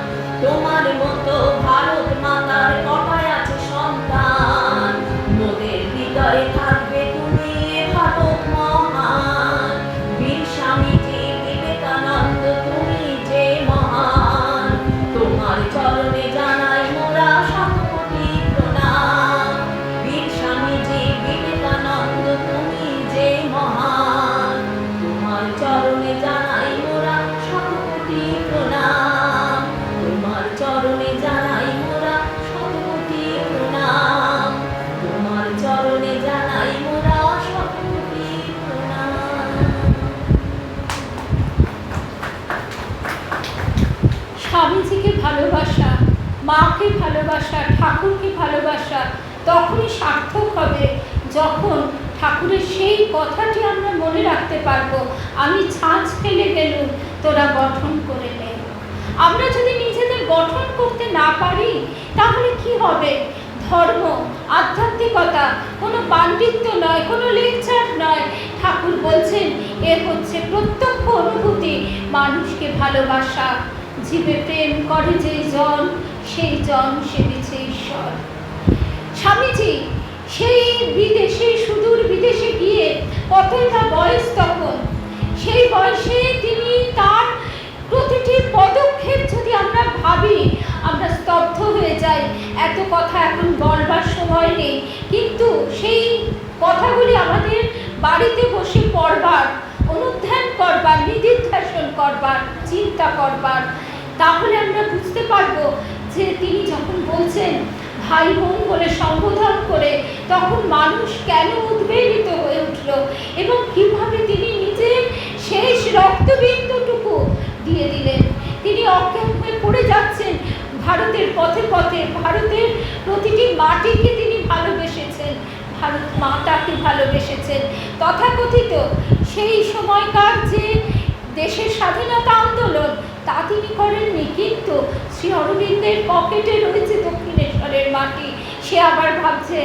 তোমার মতো ভারত মাতার কটায় আছে সন্তান, মোদের হৃদয়ে থাকবে তুমি এ ভারত মহান। বীর স্বামীজি বিবেকানন্দ, তুমি যে মহান, তোমার চরণে জানাই মোরা শতকোটি প্রণাম। বীর স্বামীজি বিবেকানন্দ, তুমি যে মহান, তোমার চরণে জানাই মোরা শতকোটি প্রণাম। তোমার চরণে জানাই মোরা শতকোটি প্রণাম। তোমার চরণে জানাই মোরা শতকোটি প্রণাম। স্বামীজিকে ভালোবাসা, মাকে ভালোবাসা, ঠাকুরকে ভালোবাসা তখনই সার্থক হবে যখন ঠাকুরের সেই কথাটি আমরা মনে রাখতে পারবো, আমি ছাঁচ ফেলে গেলুম তোরা গঠন করে নে। আমরা যদি নিজেদের গঠন করতে না পারি তাহলে কি হবে? ধর্ম, আধ্যাত্মিকতা কোনো পাণ্ডিত্য নয়, কোনো লেকচার নয়। ঠাকুর বলছেন এ হচ্ছে প্রত্যক্ষ অনুভূতি, মানুষকে ভালোবাসা। জীবে প্রেম করে যেই জন, সেই জন সেবিছে ঈশ্বর। স্বামীজি সেই বিদেশে, সুদূর বিদেশে গিয়ে কতই না বয়স তখন, সেই বয়সে তিনি তার প্রতিটি পদক্ষেপ যদি আমরা ভাবি, আমরা স্তব্ধ হয়ে যাই। এত কথা এখন বলবার সময় নেই, কিন্তু সেই কথাগুলি আমাদের বাড়িতে বসে পড়বার, অনুধ্যান করবার, নিদিধ্যাসন করবার, চিন্তা করবার। তাহলে আমরা বুঝতে পারবো যে তিনি যখন বলছেন ভাই বোন বলে সম্বোধন করে, তখন মানুষ কেন উদ্বেলিত হয়ে উঠল এবং কিভাবে তিনি নিজের শেষ রক্তবিন্দুটুকু দিয়ে দিলেন। তিনি অজ্ঞান হয়ে পড়ে যাচ্ছেন ভারতের পথে পথে। ভারতের প্রতিটি মাটিকে তিনি ভালোবেসেছেন, ভারত মাতাকে ভালোবেসেছেন। তথাকথিত সেই সময়কার যে দেশের স্বাধীনতা আন্দোলন তা তিনি করেননি, কিন্তু শ্রী অরবিন্দের পকেটে রয়েছে দক্ষিণেশ্বরের মাটি। সে আবার ভাবছে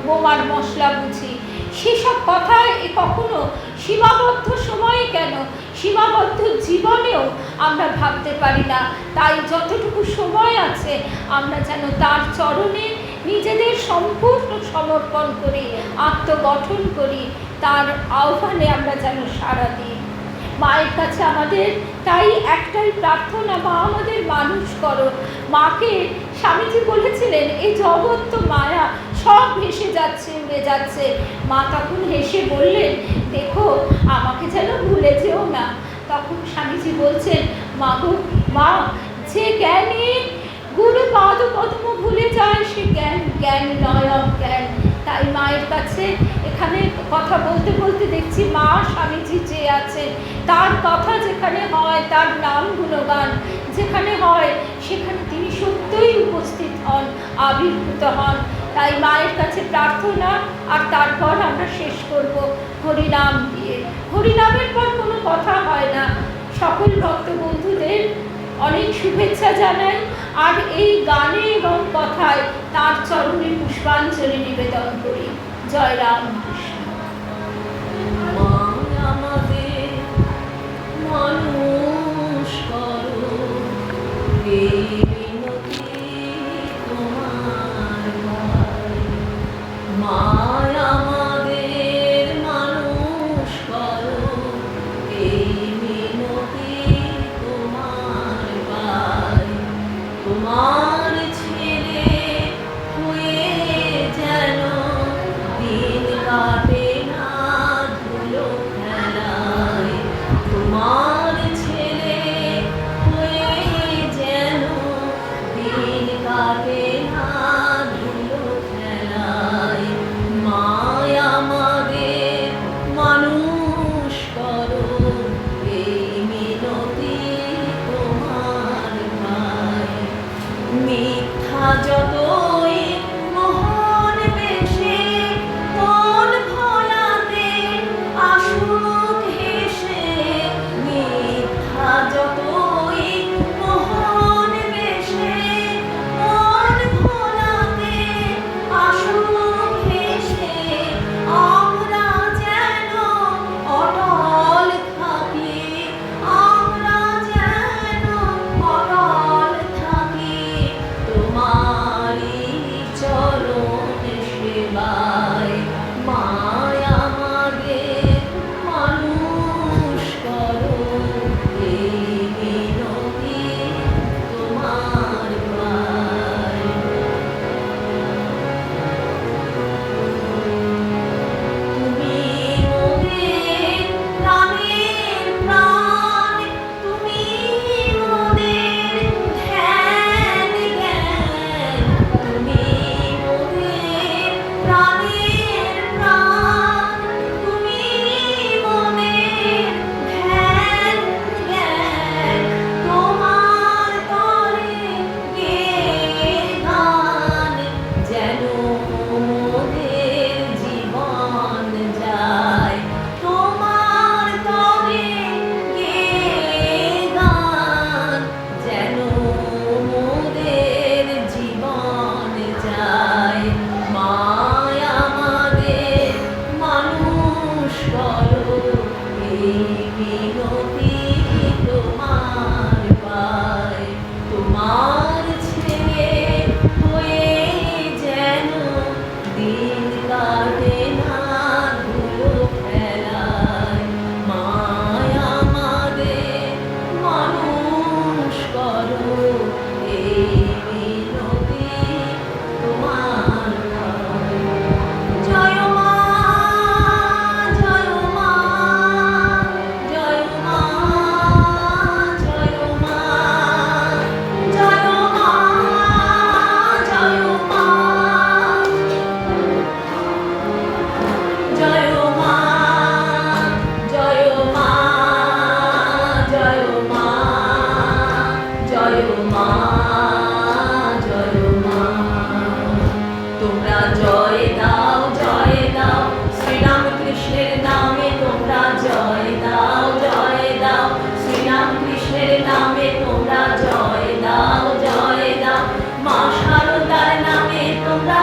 বোমার মশলা বুঝি। সেসব কথা কখনো সীমাবদ্ধ সময়ে কেন, সীমাবদ্ধ জীবনেও আমরা ভাবতে পারি না। তাই যতটুকু সময় আছে আমরা যেন তার চরণে নিজেদের সম্পূর্ণ সমর্পণ করি, আত্মগঠন করি, তার আহ্বানে আমরা যেন সাড়া দিই। মায়ের কাছে আমাদের তাই একটাই প্রার্থনা, মা আমাদের মানুষ করো। মাকে স্বামীজি বলেছিলেন এই জগৎ তো মায়া, সব ভেসে যাচ্ছে, উড়ে যাচ্ছে। মা তখন হেসে বললেন, দেখো আমাকে যেন ভুলে যেও না। তখন স্বামীজি বলছেন, মা গো মা, যে জ্ঞানী গুরু পাদ পদ্ম ভুলে যায় সে জ্ঞান জ্ঞান নয় অজ্ঞান। তাই মায়ের কাছে এখানে কথা বলতে বলতে দেখছি মা স্বামীজি যে আছেন, তার কথা যেখানে হয়, তার নাম গুণগান যেখানে হয়, সেখানে তিনি সত্যই উপস্থিত হন, আবির্ভূত হন। তাই মায়ের কাছে প্রার্থনা, আর তারপর আমরা শেষ করব হরিনাম দিয়ে। হরিনামের পর কোনো কথা হয় না। সকল ভক্ত বন্ধুদের অনেক শুভেচ্ছা জানাই, আর এই গানে এবং কথায় তার চরণে পুষ্পাঞ্জলি নিবেদন করি। জয় রাম কৃষ্ণ। মা আমাদের মানুষ করো, এই মিনতি তোমার ভাই। মা আমাদের মানুষ করো, এই মিনতি তোমার ভাই। তোমার ছেলে হয়ে যেন দিন কাটে না ধুলো খেলায়। তোমার মা, জয় মা, জয় মা। তোমরা জয় দাও, জয় দাও, শ্রীরামকৃষ্ণের নামে তোমরা জয় দাও, জয় দাও, শ্রীরামকৃষ্ণের নামে তোমরা জয় দাও, জয় দাও, মা শারদার নামে তোমরা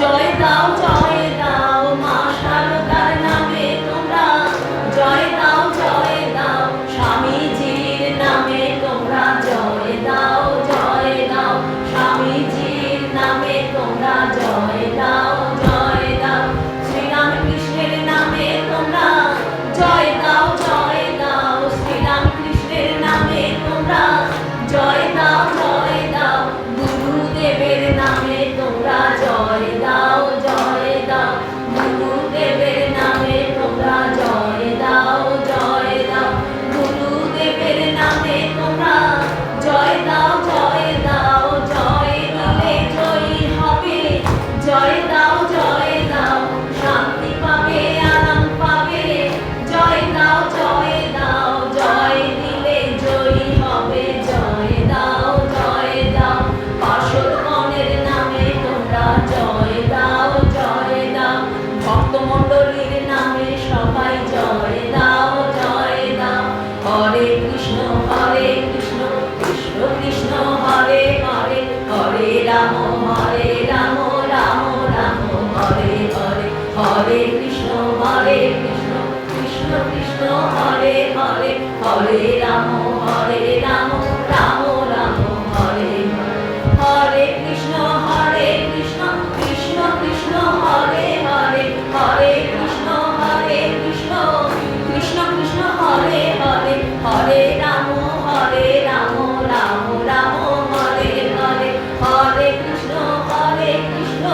জয় দাও, জয় দাও, মা শারদার নামে তোমরা জয় দাও, জয় দাও, স্বামীজির নামে তোমরা জয় দাও, জয় দাও, স্বামীজির নামে তোমরা জয় দাও, জয় দাও, শ্রীরামকৃষ্ণের নামে তোমরা জয় দাও, জয় দাও, শ্রীরামকৃষ্ণের নামে তোমরা জয় দাও, জয় দাও, গুরুদেবের নামে তোমরা জয় দাও, জয় দাও, গুরুদেবের নামে তোমরা জয় দাও, জয় দাও, গুরুদেবের নামে তোমরা জয় দাও, জয় দাও, জয় দিলে জয়ী হবে, জয় দাও, জয় দাও, শান্তি পাবে, আরাম পাবে, জয় দাও, জয় দাও, জয় দিলে জয়ী হবে, জয় দাও, জয় দাও, পার্শ্বদগণের নামে তোমরা জয় দাও, জয় দাও, ভক্তমণ্ডলীর নামে সবাই জয় দাও, জয় দাও, হরে কৃষ্ণ, হরে কৃষ্ণ, কৃষ্ণ কৃষ্ণ, হরে হরে, হরে রাম, হরে রাম, রাম রাম, হরে হরে, হরে কৃষ্ণ, হরে কৃষ্ণ, কৃষ্ণ কৃষ্ণ, হরে হরে, হরে রাম, হরে রাম, রাম রাম, হরে হরে, হরে কৃষ্ণ, হরে কৃষ্ণ, কৃষ্ণ কৃষ্ণ, হরে হরে, হরে কৃষ্ণ, হরে কৃষ্ণ, কৃষ্ণ কৃষ্ণ, হরে হরে, হরে রাম, হরে রাম, রাম রাম, হরে হরে, হরে কৃষ্ণ, হরে কৃষ্ণ,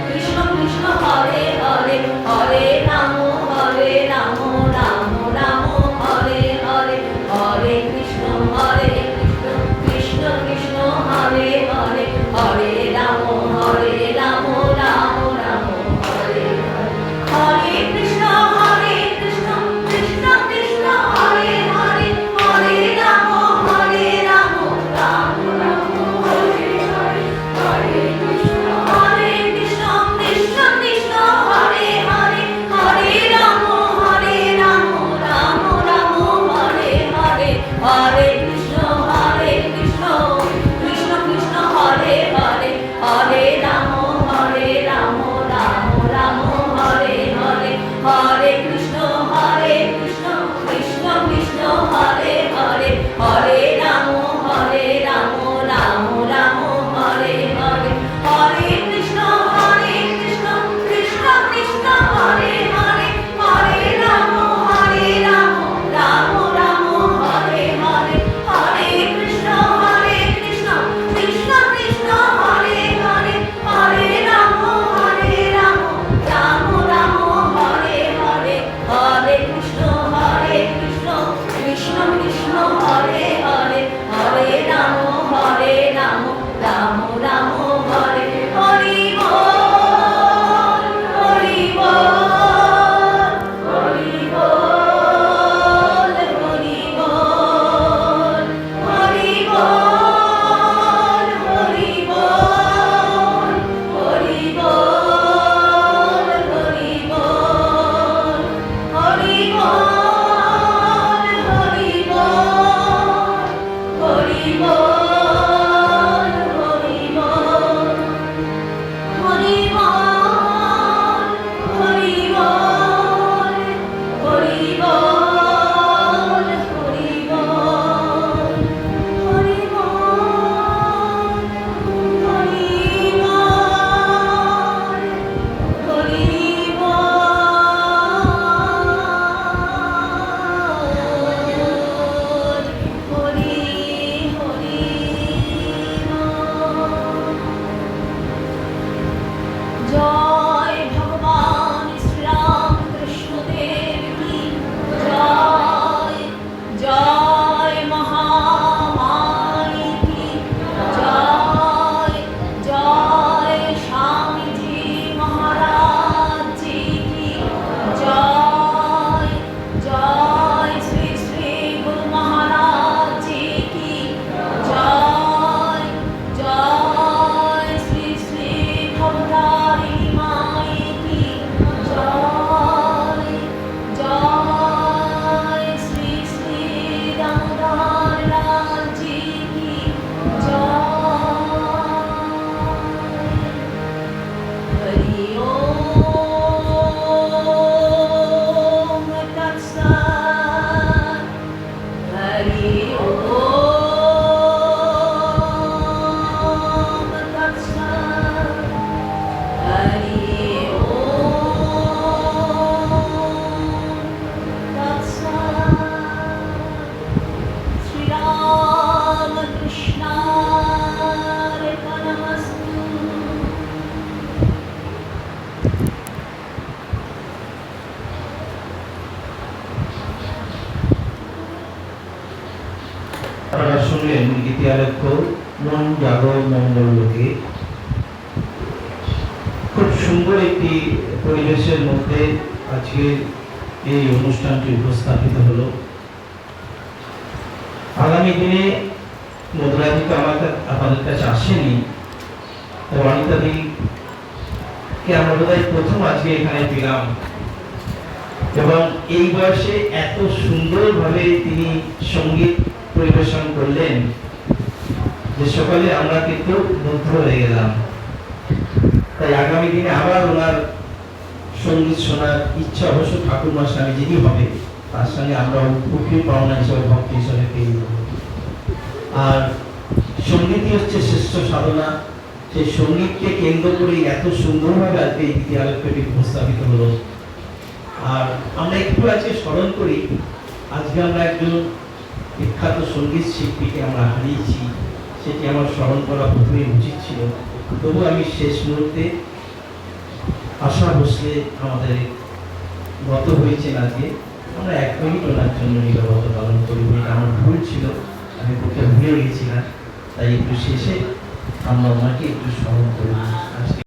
কৃষ্ণ কৃষ্ণ, হরে হরে, হরে রাম, হরে রাম, রাম রাম, হরে হরে, হরে কৃষ্ণ, হরে কৃষ্ণ, কৃষ্ণ কৃষ্ণ, হরে হরে, হরে রাম, হরে রাম, রাম রাম, হরে হরে, হরে কৃষ্ণ, হরে কৃষ্ণ, কৃষ্ণ কৃষ্ণ, হরে হরে, হরে রাম, হরে রাম, রাম রাম, হরে হরে, হরে কৃষ্ণ, হরে কৃষ্ণ, কৃষ্ণ কৃষ্ণ, হরে হরে, হরে রাম, হরে রাম, রাম রাম, হরে হরে, হরে কৃষ্ণ, হরে কৃষ্ণ, কৃষ্ণ কৃষ্ণ, হরে হরে, হরে রাম, হরে রাম, রাম রাম, হরে হরে, হরে কৃষ্ণ, হরে কৃষ্ণ, কৃষ্ণ কৃষ্ণ, হরে হরে, হরে রাম, হরে রাম, রাম রাম, হরে হরে, হরে কৃষ্ণ, হরে কৃষ্ণ, কৃষ্ণ কৃষ্ণ, হরে হরে, হরে রাম, হরে রাম, রাম রাম, হরে হরে, হরে কৃষ্ণ, হরে কৃষ্ণ, কৃষ্ণ কৃষ্ণ, হরে হরে, হরে রাম, হরে রাম, রাম রাম, হরে হরে, হরে কৃষ্ণ, হরে কৃষ্ণ, কৃষ্ণ কৃষ্ণ, হরে হরে, হরে রাম, হরে রাম, রাম রাম, হরে হরি বল, হরি বল, হরি বল, হরি বল, হরি বল, হরি বল, হরি বল, হরি বল, হরি বল, হরি বল, হরি বল, হরি বল। হরি ওম তৎসৎ হরি ওম তৎসৎ শ্রীরামকৃষ্ণার্পণমস্তু। আপনারা শুনলেন গীতিয়ালক্ষ মন জাগো মঙ্গল লোকে। খুব সুন্দর একটি পরিবেশের মধ্যে আজকে এই অনুষ্ঠানটি উপস্থাপিত হলো। আগামী দিনে মধুরাদি তো আমাদের কাছে আসেনি, অনিতাদিকে আমরা বোধহয় প্রথম আজকে এখানে পেলাম, এবং এই বয়সে এত সুন্দরভাবে তিনি সঙ্গীত পরিবেশন করলেন যে সকালে আমরা কিন্তু মুগ্ধ হয়ে গেলাম। তাই আগামী দিনে আবার ওনার সঙ্গীত শোনার ইচ্ছা অবশ্য ঠাকুরমা স্বামী যিনি হবে তার সঙ্গে আমরা উপকৃত পাওনা হিসেবে ভক্তি হিসেবে পেয়ে যাব। আর সঙ্গীতই হচ্ছে শ্রেষ্ঠ সাধনা। সেই সঙ্গীতকে কেন্দ্র করে এত সুন্দরভাবে আজকে এই গীতিয়ালক্ষ্যটি উপস্থাপিত হলো। আর আমরা একটু আজকে স্মরণ করি, আজকে আমরা একজন বিখ্যাত সঙ্গীত শিল্পীকে আমরা হারিয়েছি, সেটি আমার স্মরণ করা প্রথমেই উচিত ছিল। তবু আমি শেষ মুহূর্তে আশা ভোসলে আমাদের গত হয়েছেন আজকে, আমরা 1 মিনিট ওনার জন্য নীরবতা পালন করি। এটা আমার ভুল ছিল, আমি ওকে ভুলে গেছিলাম, তাই একটু শেষে আমরা ওনাকে একটু স্মরণ করি।